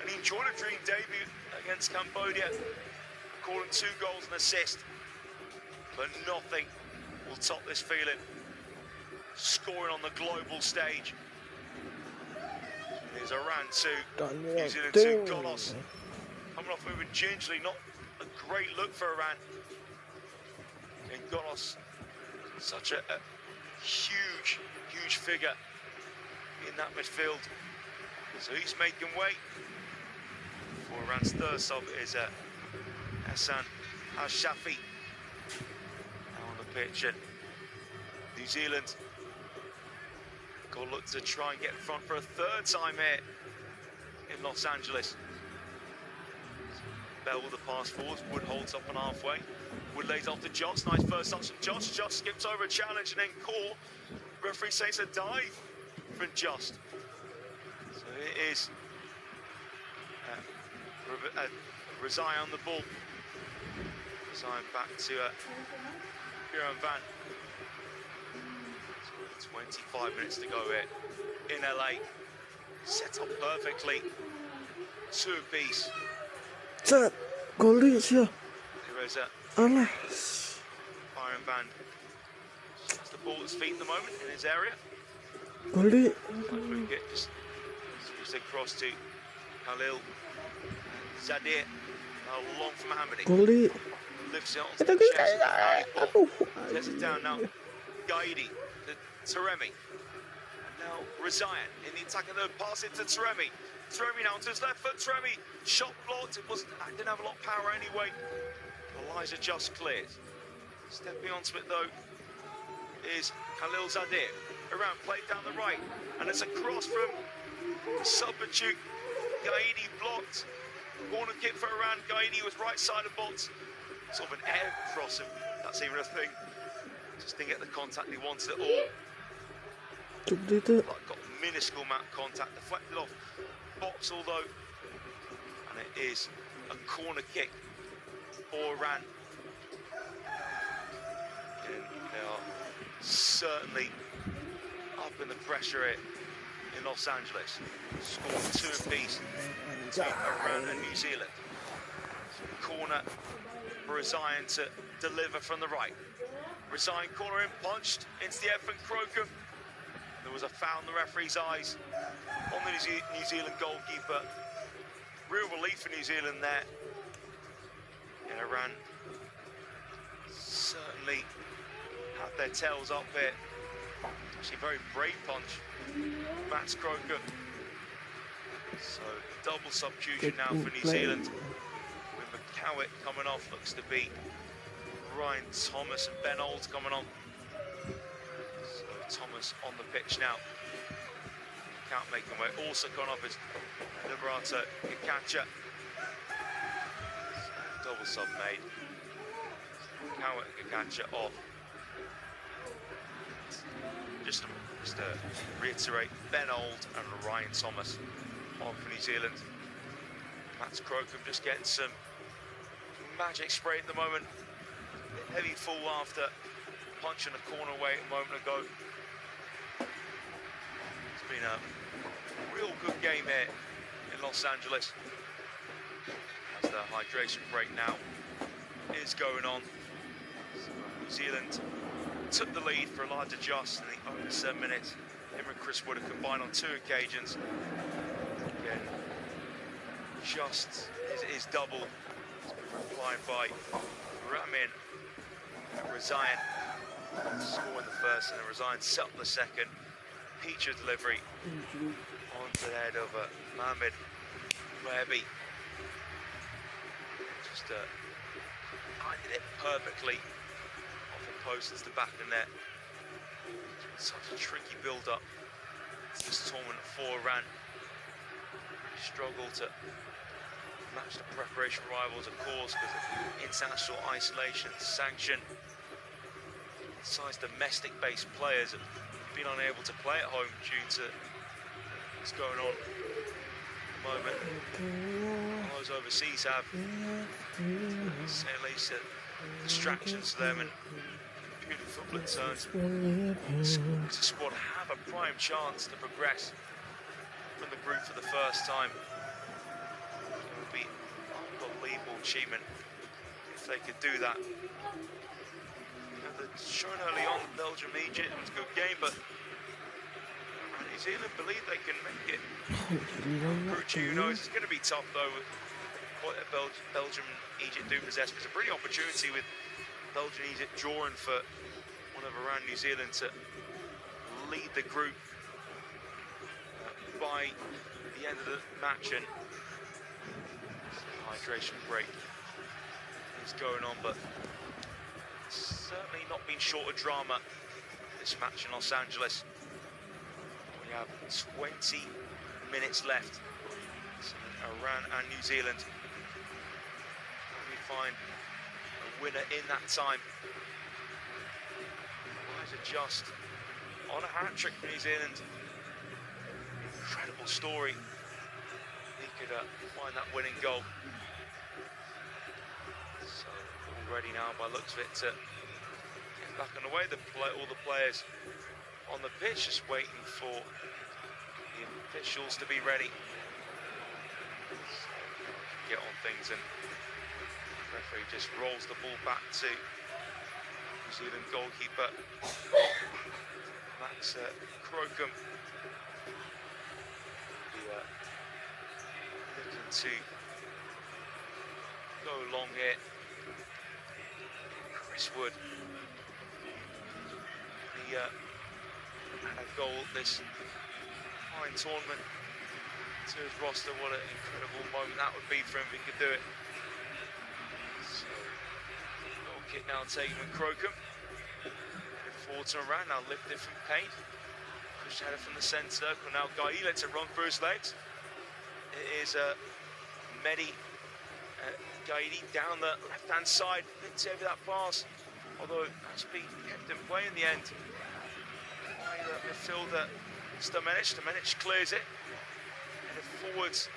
And he enjoyed a dream debut against Cambodia. Calling 2 goals and assist. But nothing will top this feeling. Scoring on the global stage. Here's Iran 2, New Zealand 2, Golos. Coming off moving gingerly, not a great look for Iran. And Golos, such a huge, huge figure in that midfield. So he's making way. For Iran's third sub is Hassan Al-Shafi. Now on the pitch, and New Zealand got to look to try and get in front for a third time here in Los Angeles. Bell with the pass forwards, Wood holds up on halfway. Wood lays off to Joss. Nice first touch from Joss. Joss skips over a challenge and then call. Referee says a dive from Just. So it is Rezai on the ball. Rezai back to Javan. 25 minutes to go here in LA. Set up perfectly. Two apiece. Set. Goalie here. There is a Alas. Iron Band. That's the ball at his feet at the moment in his area. Goalie. Just across to Khalil Zadir. Long from Hamidi. Goalie. Lifts it onto the chest. Gets it down now. Gaidi to Taremi. And now Rezayan in the attack and the pass it to Taremi. Taremi now to his left foot. Taremi shot blocked. It didn't have a lot of power anyway. Elijah just clears. Stepping onto it though is Khalil Zadir. Around, played down the right. And it's a cross from the substitute. Gaidi blocked. Corner kick for Iran. Gaidi was right side of box. Sort of an air cross, if that's even a thing. Just didn't get the contact he wanted at all. Got minuscule amount of contact, deflected off box although. And it is a corner kick for Iran. And they are certainly up in the pressure here in Los Angeles. Scored two apiece between Iran and New Zealand. Corner for Rezayan to deliver from the right. Rezayan corner in, punched into the Evan Crocombe. There was a foul in the referee's eyes on the New Zealand goalkeeper. Real relief for New Zealand there. And Iran certainly had their tails up here. Actually, very brave punch. Max Crocombe. So double substitution now for New Zealand. With McCowitt coming off, looks to be Ryan Thomas and Ben Olds coming on. So Thomas on the pitch now. Can't make him way. Also gone off is Liberato Kikacha. Double sub made. McCowitt and Kikacha off. Just to reiterate, Ben Old and Ryan Thomas on for New Zealand. Max Crocombe just getting some magic spray at the moment. Heavy fall after punching a corner away a moment ago. It's been a real good game here in Los Angeles. As the hydration break now is going on. New Zealand took the lead for a larger just in the opening 7 minutes. Him and Chris Wood have combined on 2 occasions. Again, just is double. It's been replied by Ramin and Rezayan. Score in the first and then Rezayan set up the second. Peacher delivery onto the head of Mohamed Wehbi. Just guided it perfectly off the post as the back of the net. Such a tricky build-up to this tournament for Iran. Struggle to match the preparation rivals, of course, because of international isolation, sanction. Besides, domestic-based players have been unable to play at home due to what's going on at the moment. All those overseas have, say at least, distractions to them and computer football in turns. The squad have a prime chance to progress from the group for the first time. It would be an unbelievable achievement if they could do that. They've shown early on Belgium, Egypt, it was a good game, but New Zealand believe they can make it. Group G, who knows, it's going to be tough though with what Belgium and Egypt do possess. It's a brilliant opportunity with Belgium and Egypt drawing for one of Iran, New Zealand to lead the group by the end of the match, and hydration break is going on, but certainly not been short of drama this match in Los Angeles. We have 20 minutes left. Iran and New Zealand. We find a winner in that time. Elijah Just on a hat-trick for New Zealand. Incredible story. He could find that winning goal. So all ready now by looks of it to get back on the way. All the players on the pitch just waiting for the officials to be ready. Get on things, and the referee just rolls the ball back to New Zealand goalkeeper Max Crocombe. Looking to go long here. Chris Wood, he had a goal this fine tournament to his roster. What an incredible moment that would be for him if he could do it. So, goal kick now taken from Crocombe. Good forward to around, now lifted from paint. Pushed header from the centre circle. Now Guy lets it run through his legs. It is Mehdi Gaidi down the left-hand side, picked over that pass, although actually kept in play in the end. Midfielder Stamenic clears it, headed forwards,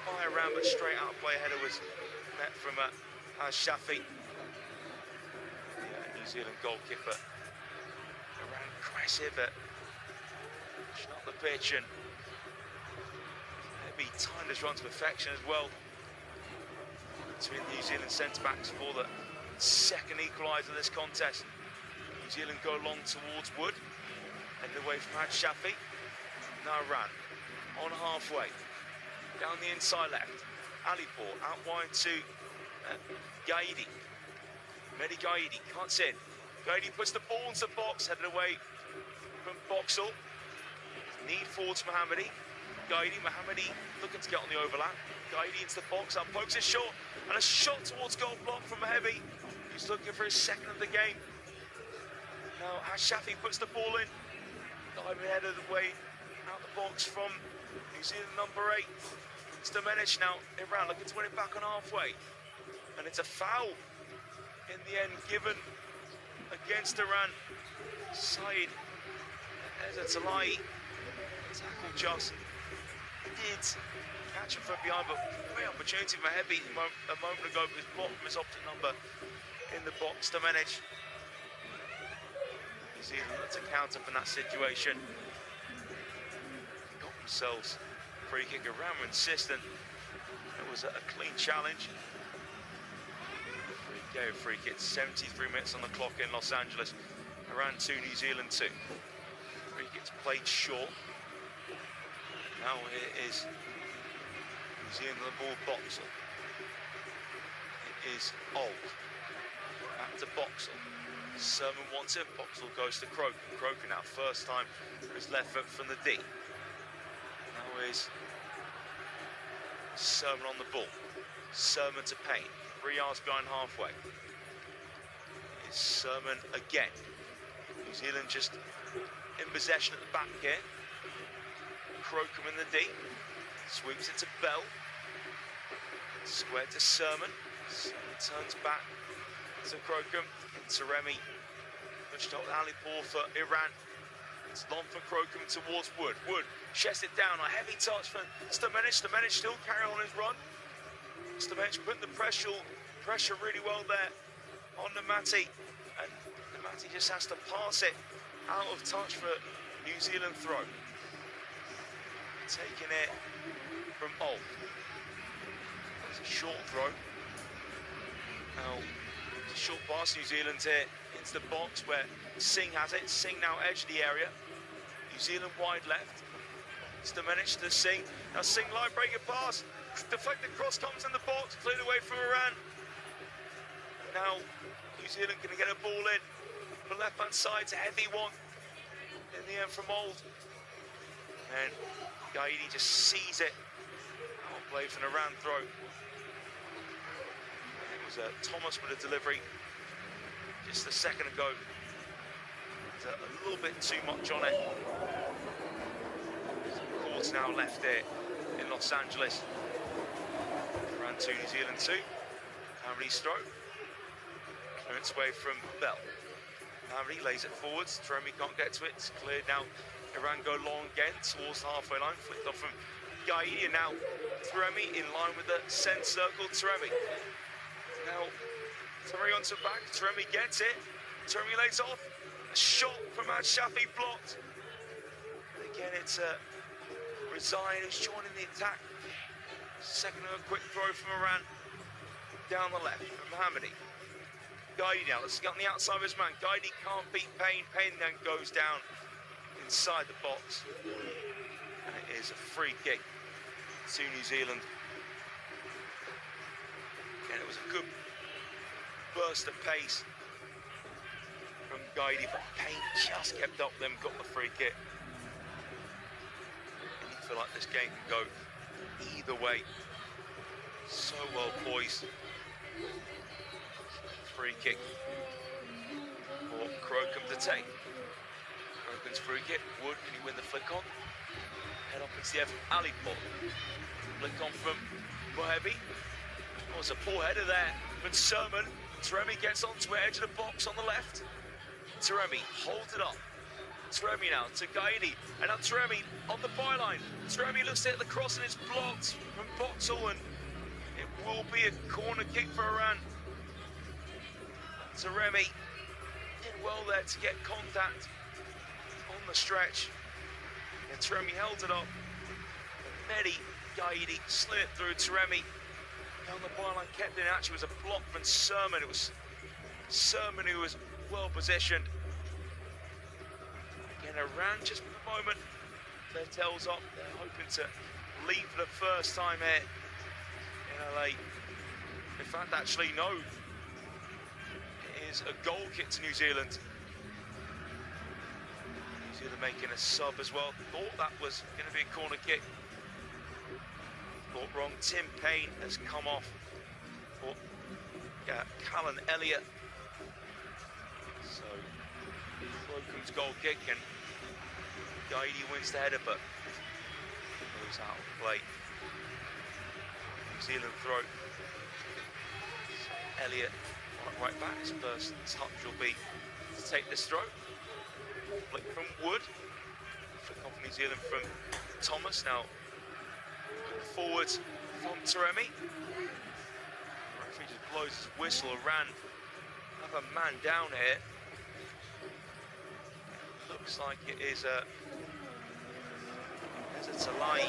fire around but straight out play. Header was met from Shafi. New Zealand goalkeeper around aggressive at pushing up the pitch, and maybe timed his run to perfection as well. Between the New Zealand centre-backs for the second equaliser of this contest. New Zealand go long towards Wood, headed away from Shafi. Now ran on halfway, down the inside left. Alipour out wide to Gaidi. Mehdi Gaidi cuts in. Gaidi puts the ball into the box, headed away from Boxall. Need forwards Mohammadi. Mohammadi looking to get on the overlap. Gaidi into the box, up pokes it short, and a shot towards goal block from Mahebi. He's looking for his second of the game. Now Shafi puts the ball in, diving ahead of the way, out the box from New Zealand number 8. Stamenic now around, looking to win it back on halfway. And it's a foul in the end given against Iran. Saeed Talai tackle just did catch him from behind, but great opportunity for Mahebi a moment ago, but was blocked from his opposite number in the box. Stamenic. New Zealand looked to counter from that situation. Got themselves free kick. Iran were insistent. It was a clean challenge. Gave a free kick. 73 minutes on the clock in Los Angeles. Iran 2, New Zealand 2. Free kicks played short. Now it is New Zealand the ball. Boxall. It is Old. Back to Boxall. Sermon wants it. Boxall goes to Crocombe. Crocombe now first time for his left foot from the D. Now is Sermon on the ball. Sermon to Payne. 3 yards behind halfway. It's Sermon again. New Zealand just in possession at the back here. Crocombe in the D. Sweeps it to Bell. Square to Sermon. Sermon turns back to Crocombe. Into Remy. Pushed out Alipour for Iran. It's long for Crocombe towards Wood. Wood chests it down. A heavy touch for Stamenic. Stamenic still carrying on his run. Stamenic putting the pressure really well there on Namati, and Namati just has to pass it out of touch for New Zealand throw. Taking it from Old. It's a short throw. Now, it's a short pass, New Zealand here into the box where Singh has it. Singh now edge the area. New Zealand wide left. Stamenic to Singh. Now Singh line breaking pass. Deflected cross comes in the box, cleared away from Iran. Now New Zealand going to get a ball in. The left-hand side's a heavy one. In the end from Old. And Gaidi just sees it. Outplay from the Iran throw. It was Thomas with a delivery just a second ago. A little bit too much on it. Some courts now left here in Los Angeles. Iran 2, New Zealand 2. Cameron stroke. its way from Bell. Mohamedi lays it forwards. Taremi can't get to it. It's cleared now. Iran go long again towards the halfway line. Flicked off from Gaidi, and now Taremi in line with the centre circle. Taremi. Now Taremi onto the back. Taremi gets it. Taremi lays off. A shot from Shafi blocked. And again, it's Rezain who's joining the attack. Second of a quick throw from Iran. Down the left from Mohamedi. Gaidi now, let's get on the outside of his man. Gaidi can't beat Payne. Payne then goes down inside the box. And it is a free kick to New Zealand. And it was a good burst of pace from Gaidi, but Payne just kept up them, got the free kick. And you feel like this game can go either way. So well poised. Free kick for Crocombe to take. Crocomb's free kick. Wood, can he win the flick on? Head up into the Evan Ali ball. Flick on from Mohebi. Oh, it's a poor header there from Sermon. Taremi gets onto it, edge of the box on the left. Taremi holds it up. Taremi now to Gaidi. And now Taremi on the byline. Taremi looks at the cross and it's blocked from Boxall, and it will be a corner kick for Iran. Taremi did well there to get contact on the stretch. And Taremi held it up. Mehdi Gaidi slid it through. Taremi down the byline, kept it. Actually, it was a block from Sermon. It was Sermon who was well positioned. Again, Iran just for the moment, their tails up. They're hoping to lead for the first time here in LA. In fact, actually, no. Is a goal kick to New Zealand. New Zealand making a sub as well. Thought that was going to be a corner kick. Thought wrong. Tim Payne has come off for Callan Elliott. So Crocombe's goal kick, and Gaidi wins the header, but goes out of play. New Zealand throw. Elliott right back. His first touch will be to take this throw. Flick from Wood. Flick off New Zealand from Thomas. Now forward from Taremi. Referee just blows his whistle. Iran have a man down here. Looks like it is a Talai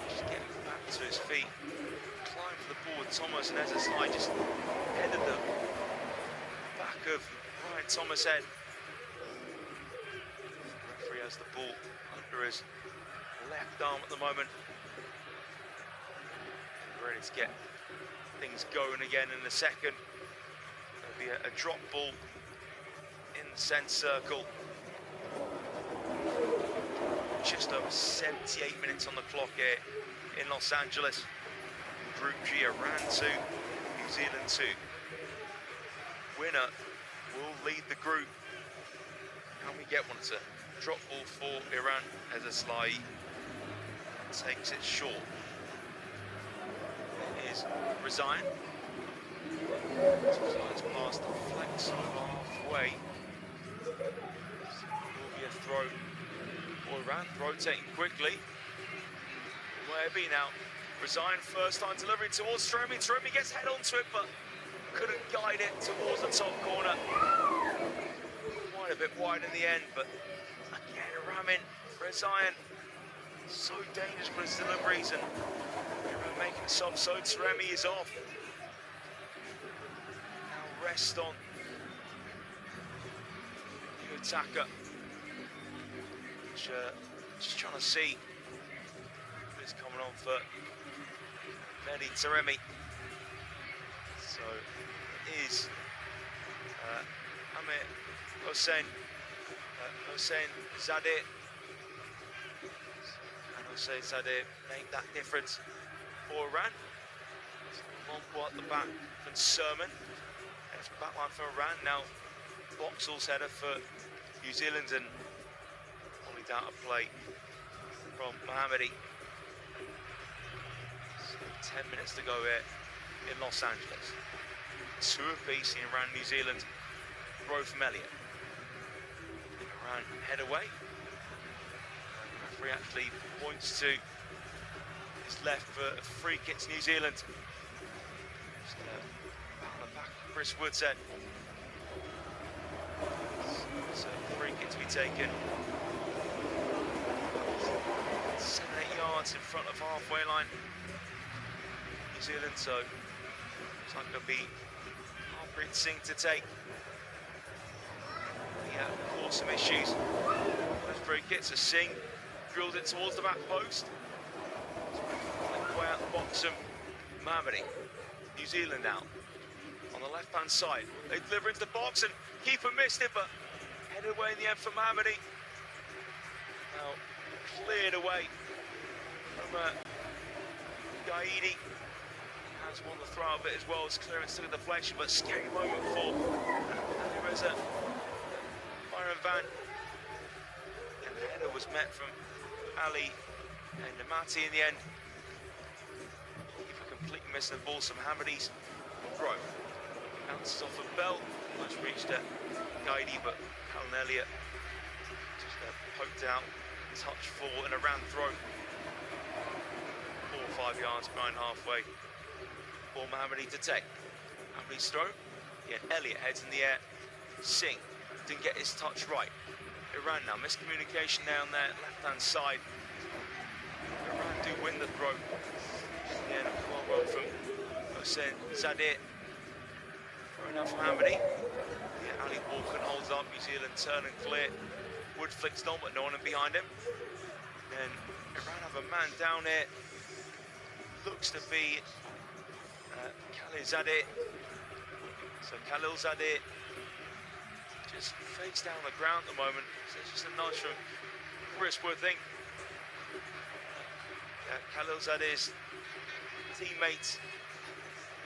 just getting back to his feet. Climbed for the ball with Thomas, and Talai just headed the back of Ryan Thomas' head. The referee has the ball under his left arm at the moment. Ready to get things going again in a second. There'll be a drop ball in the centre circle. Just over 78 minutes on the clock here in Los Angeles. Group G, Iran 2, New Zealand 2. Winner will lead the group. Can we get one? It's a drop ball for Iran as a slide takes it short. It is Rezain. Rezain's past the flex over halfway. Will be a throw for Iran, rotating quickly. Mohebi now. Rezain first time delivery towards Taremi. Taremi gets head onto it, but couldn't guide it towards the top corner. Quite a bit wide in the end, but again, Ramin, Rezain, so dangerous with his deliveries, and making a sub, so Taremi is off. Now rest on new attacker. Which, just trying to see who's coming on for Mehdi Taremi. So it is Ahmed Hossein Zadeh, and Hossein Zadeh make that difference for Iran. Long ball at the back from Sermon, and it's backline for Iran. Now Boxall's header for New Zealand, and only down to play from Mohamedi. So 10 minutes to go here in Los Angeles. two apiece in around New Zealand. Throw from Elliott. Around head away. The referee actually points to his left for a free kick to New Zealand. Just on the back of Chris Wood's head. So free kick to be taken. 7-8 yards in front of halfway line. New Zealand, so it's like it'll be Harpreet Singh to take. Yeah, cause some issues. Those free kicks, so Singh drilled it towards the back post. Way out the box of Mohammadi. New Zealand out on the left-hand side. They deliver into the box and keeper missed it, but headed away in the end for Mohammadi. Now cleared away from Gaidi. Has won the throw of it as well as clearance to the deflection, but scary moment for Reza Byron Van. And the header was met from Ali and Namati in the end. Completely missing the ball, so Mohammadi's throw bounces off of Bell, much reached at Gaidi, but Alan Elliott just poked out, touch for and a round throw, 4 or 5 yards behind halfway for Mohammadi to take. Mohammadi's throw, again Elliott heads in the air, Singh didn't get his touch right. Iran now, miscommunication there on their left-hand side. Iran do win the throw. Again, well from Hussein Zadir. Throwing out from Mohammadi. Yeah, Ali Walken holds up, New Zealand turn and clear. Wood flicks on, but no one behind him. Then Iran have a man down here. Looks to be Khalil Zadir. So Khalil Zadir just face down the ground at the moment. So it's just a nudge from Chris Wood, I think. Khalil Zadir's teammates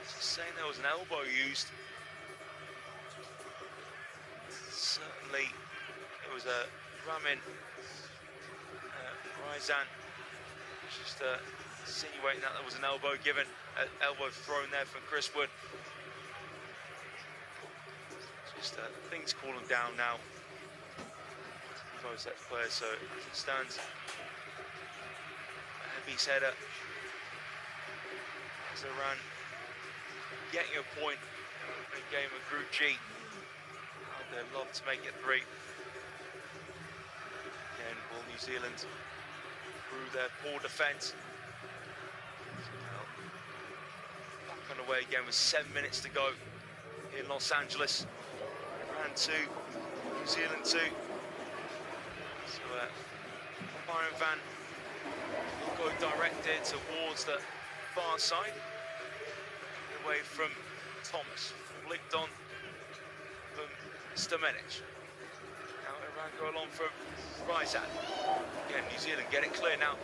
just saying there was an elbow used. Certainly it was a Ramin Raizan just insinuating that there was an elbow given, an elbow thrown there from Chris Wood. Just things cooling down now. Close that player, so as it stands, a heavy header. Iran getting a point in a game of Group G. They'd love to make it 3. Again, will New Zealand through their poor defence. Back on the way again with 7 minutes to go in Los Angeles. Iran 2, New Zealand 2. So Byron Van will go directed towards the far side, away from Thomas, flicked on from Stamenic. Now Iran go along from Raizan. Again, New Zealand get it clear now.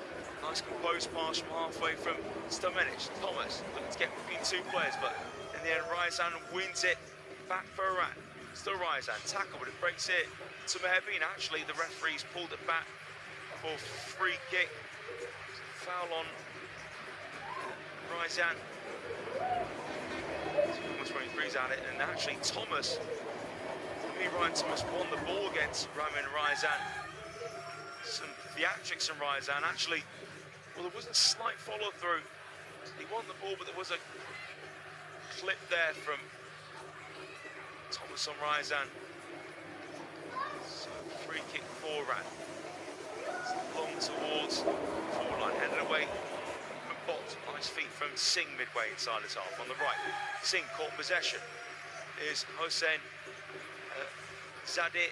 Nice composed pass from halfway from Stamenic. Thomas looking to get between 2 players, but in the end Raizan wins it back for Iran. Still Raizan, tackle, but it breaks it to Mehebi, and actually the referees pulled it back for free kick. Foul on Raizan. Almost 23's at it, and actually Thomas, Ryan Thomas won the ball against Ramin Raizan. Some theatrics from Raizan. Actually, well, there was a slight follow through. He won the ball, but there was a clip there from Thomas on Raizan. So free kick for Iran. Long towards forward line, headed away. Nice feet from Singh midway inside his half on the right. Singh caught possession. Is Hussein Zadir.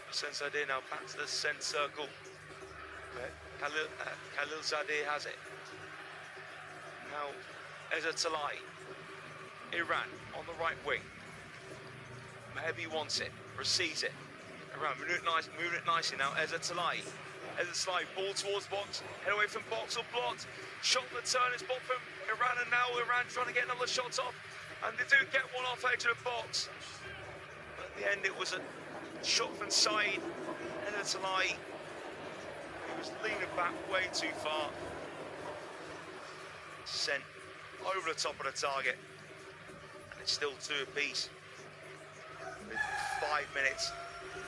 Hussein Zadir now back to the centre circle. Khalil Zadir has it. Now Eza Talai. Iran on the right wing. Mehebi wants it, receives it. Iran moving it nicely now. Eza Talai. As a slide, ball towards box, head away from box or blocked. Shot on the turn, it's blocked from Iran, and now Iran trying to get another shot off. And they do get one off edge of the box. But at the end, it was a shot from Saeed. And it's Talai. He was leaning back way too far. Sent over the top of the target. it's still 2 apiece with 5 minutes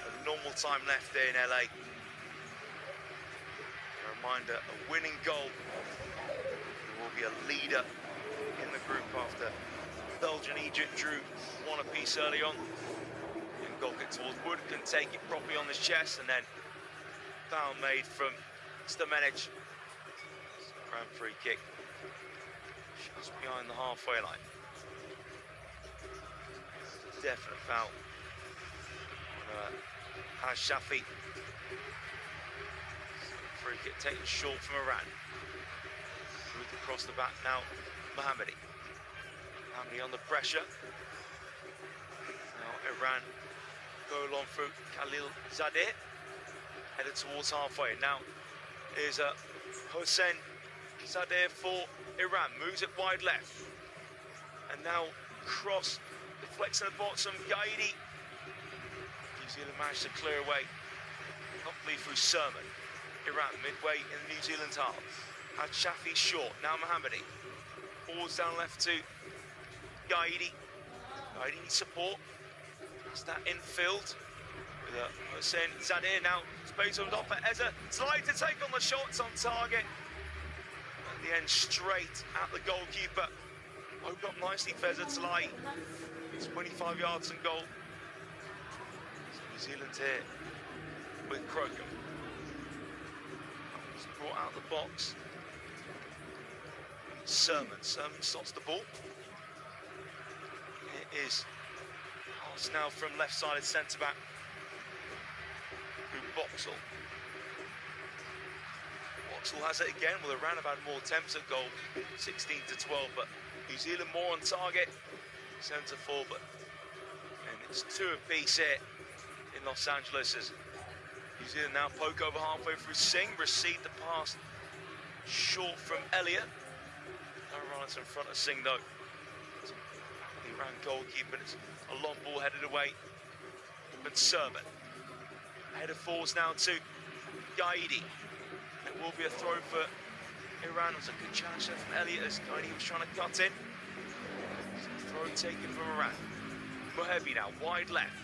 of normal time left there in LA. A reminder, a winning goal will be a leader in the group after Belgium and Egypt drew 1 apiece early on. And goal kick towards Wood, couldn't take it properly on his chest, and then foul made from Stamenic. Grand free kick just behind the halfway line. Definite foul. Shafi. Free kick taken short from Iran. Moved across the back now, Mohammedi. Mohammedi under pressure. Now Iran go along through Khalil Zadeh. Headed towards halfway. Now is Hossein Zadeh for Iran. Moves it wide left. And now cross, deflects in the bottom, Gaidi. New Zealand managed to clear away, hopefully through Sermon. Iran midway in the New Zealand half. Had Shafi short, now Mohammedi. Balls down left to Gaidi. Gaidi needs support. That's that infield. With Hossein Zadeh now. Space on top for Eza. Slide to take on the shots on target. At the end, straight at the goalkeeper. Opened up nicely for Eza Tzlai. It's 25 yards and goal. So New Zealand here with Crocombe. He's brought out the box. Sermon stops the ball. It is pass now from left-sided centre-back through Boxall. Boxall has it again. Well, Iran have had more attempts at goal, 16 to 12, but New Zealand more on target, 7 to 4, and it's 2 apiece here in Los Angeles as New Zealand now poke over halfway through. Singh received the pass short from Elliott. No runners in front of Singh though. The Iran goalkeeper, it's a long ball headed away. But Sermon. Header forwards now to Gaidi. It will be a throw for Iran. It was a good challenge there from Elliott as Gaidi was trying to cut in. Throw taken from Iran. Mohebi now, wide left.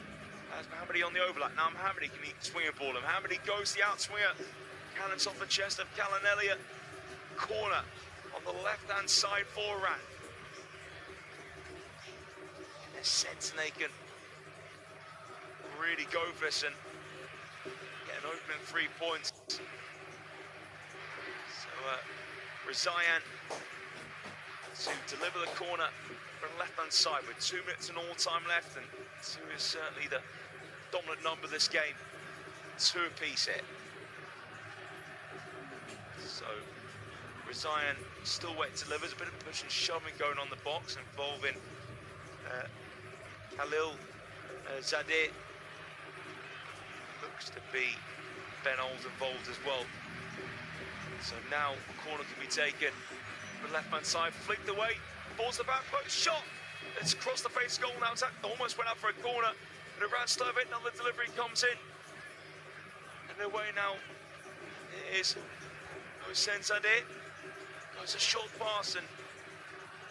That's Mohammedi on the overlap. Now Mohammedi can swing a ball. And Mohammedi goes the outswinger. Cannons off the chest of Callan Elliott. Corner on the left-hand side for Iran. In a sense, they can really go for this and get an opening 3 points. So, Rizayan to deliver the corner from the left-hand side with 2 minutes and all time left, and 2 is certainly the dominant number this game. 2 apiece here. So, Rizayan still waiting to deliver. There's a bit of push and shoving going on the box involving Khalil Zadeh. Looks to be Ben Old involved as well. So now the corner can be taken from the left-hand side, flicked away, balls the back post, shot. It's across the face goal now. Almost went up for a corner, but Iran still have it. Another delivery comes in, and away now is Hossein Zadeh. Goes a short pass, and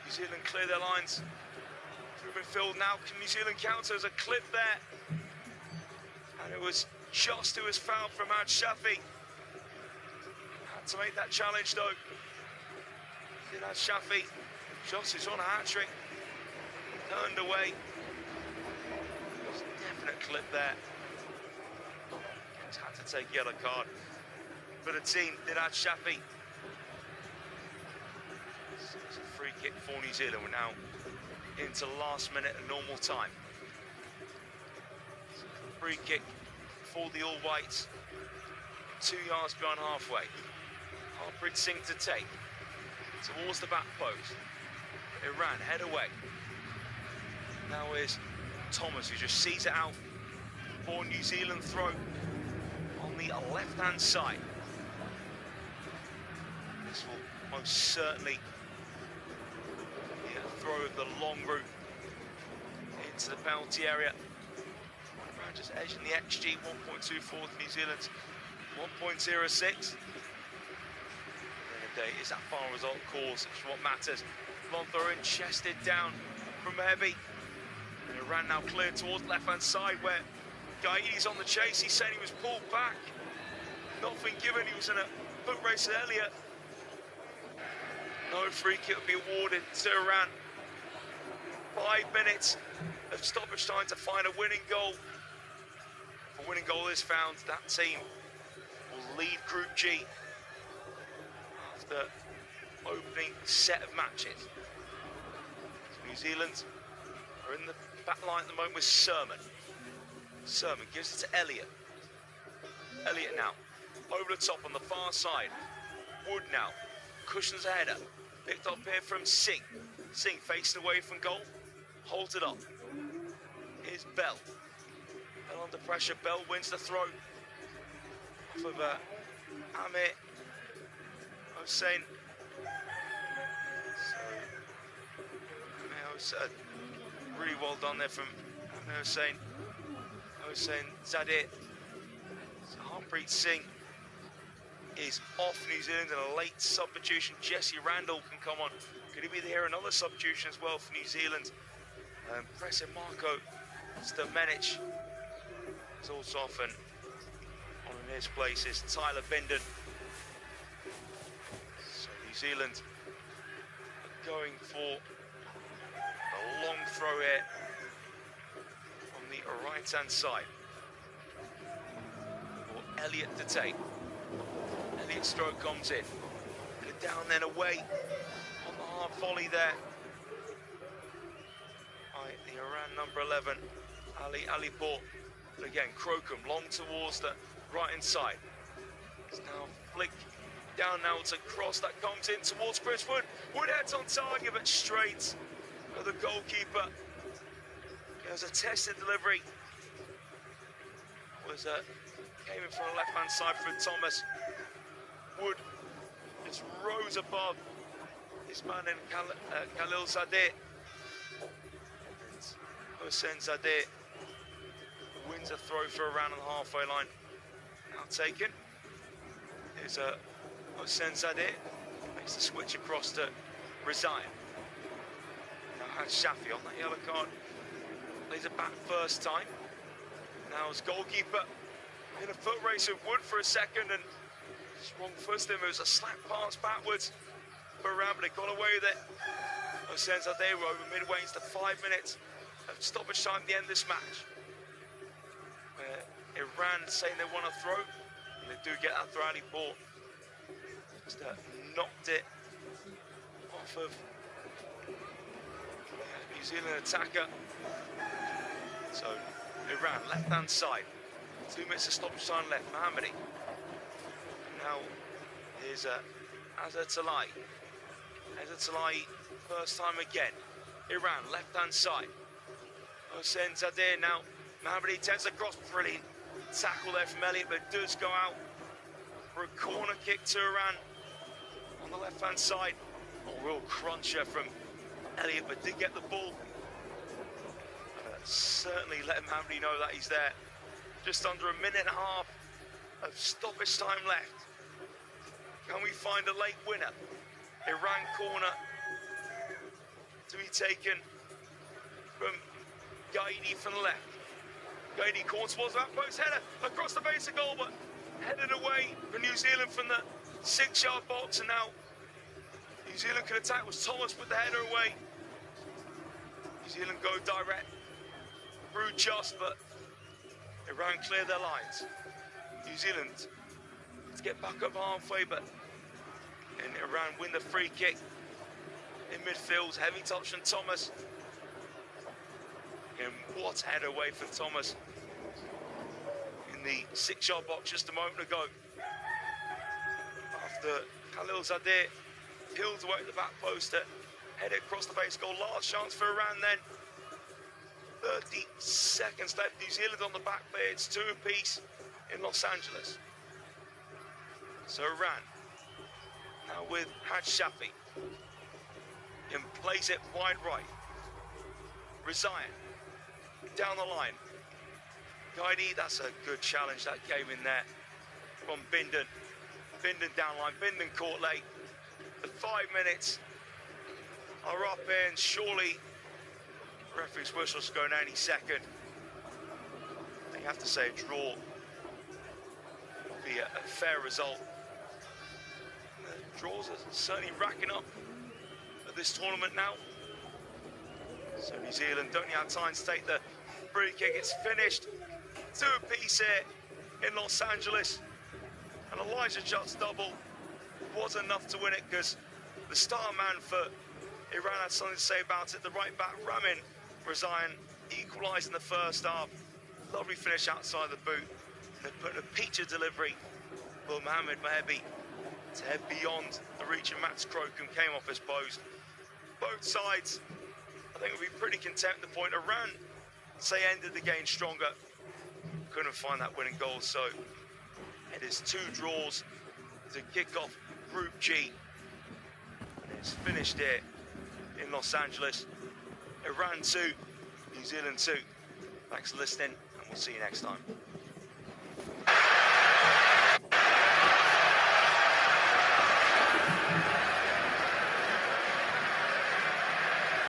New Zealand clear their lines through midfield. Now can New Zealand counter? There's a clip there, and it was just who was fouled from Shafi. Had to make that challenge though. Did Shafi. Just is on a hat-trick. Turned away. There's a definite clip there. He's had to take a yellow card for the team. Did Shafi. It's a free kick for New Zealand. We're now into last minute and normal time. Free kick for the All Whites. 2 yards behind halfway. Harpreet Singh to take. Towards the back post. Iran head away. Now is Thomas, who just sees it out for New Zealand throw on the left-hand side. This will most certainly be a throw of the long route into the penalty area. Iran just edging the XG, 1.24 for New Zealand's 1.06. Is that final result, of course, it's what matters. Long throw in, chested down from Heavy. Iran now cleared towards the left-hand side where Gaidi's on the chase. He's saying he was pulled back. Nothing given. He was in a foot race with Elliott. No free kick will be awarded to Iran. 5 minutes of stoppage time to find a winning goal. If a winning goal is found, that team will lead Group G after opening set of matches. New Zealand are in the back line at the moment with Sermon. Sermon gives it to Elliott. Elliott now over the top on the far side. Wood now cushions a header. Picked up here from Singh. Singh facing away from goal. Holds it up. Here's Bell. Bell under pressure. Bell wins the throw. Off of Amir Hossein. So, really well done there from Amir Hossein. Hossein Zadeh. So Harpreet Singh is off New Zealand in a late substitution. Jesse Randall can come on. Could he be here? Another substitution as well for New Zealand. Pressing Marco Stomenic is also off, and on in his place is Tyler Bindon. So New Zealand are going for a long throw here on the right-hand side for Elliott to take. Elliott's throw comes in. Good down then away on the hard volley there. Right, the Iran number 11, Ali Alipur. But again, Crocombe long towards the right-hand side. It's now flick down now to cross that comes in towards Chris Wood. Wood heads on target, but straight for the goalkeeper. There's a tested delivery. Came in from the left-hand side for Thomas. Wood just rose above his man in Khalil Zadeh. Hossein Zadeh wins a throw for around the halfway line. Now taken. Here's Hossein Zadeh. Makes the switch across to Rezaie. Now has Shafi on that yellow card. Plays it back first time. Now as goalkeeper in a foot race with Wood for a second, and wrong first him. It was a slack pass backwards for Iran, but they got away with it. Hossein Zadeh were over midway into 5 minutes of stoppage time at the end of this match. Where Iran saying they want to throw, and they do get that throw. Ali Ball just knocked it off of New Zealand attacker. So Iran left-hand side. 2 minutes of stoppage time left. Mohammadi. Now here's Azhar Talai. Azhar Talai first time again. Iran left-hand side. Hossein Zadeh now. Mohammadi tends across. Brilliant tackle there from Elliott, but it does go out for a corner kick to Iran on the left-hand side. A real cruncher from Elliott, but did get the ball. Certainly let Mohammadi know that he's there. Just under a minute and a half of stoppage time left. Can we find a late winner? Iran corner to be taken from Gaidi from the left. Gaidi corner towards that post header across the base of goal, but headed away for New Zealand from the 6-yard box, and now New Zealand can attack. Was Thomas put the header away? New Zealand go direct through just, but Iran clear their lines. New Zealand to get back up halfway, but and Iran win the free kick in midfield. Heavy touch from Thomas. And what header away from Thomas in the 6-yard box just a moment ago. After Khalil Zadeh peeled away at the back post, headed across the base goal. Last chance for Iran then. 30 seconds left. New Zealand on the back bay. It's 2 apiece in Los Angeles. So Iran now with Haj Shafi. And plays it wide right. Rezaie down the line. Gaidi, that's a good challenge that came in there from Bindon. Bindon down line. Bindon caught late. The 5 minutes are up, and surely Referee's whistle's going any second. I have to say a draw would be a fair result. Draws are certainly racking up at this tournament now. So New Zealand don't have time to take the free kick. It's finished 2-apiece here in Los Angeles. And Elijah Judd's double was enough to win it, because the star man for Iran had something to say about it. The right back, Ramin Rezaian, equalised in the first half. Lovely finish outside the boot. They put a peach of delivery for Mohamed Mahebi to head beyond the reach of Mats Krokum, came off his post. Both sides, I think, will be pretty content at the point. Iran, say, ended the game stronger. Couldn't find that winning goal, so it is 2 draws to kick off Group G. And it's finished here in Los Angeles. Iran 2, New Zealand 2. Thanks for listening, and we'll see you next time.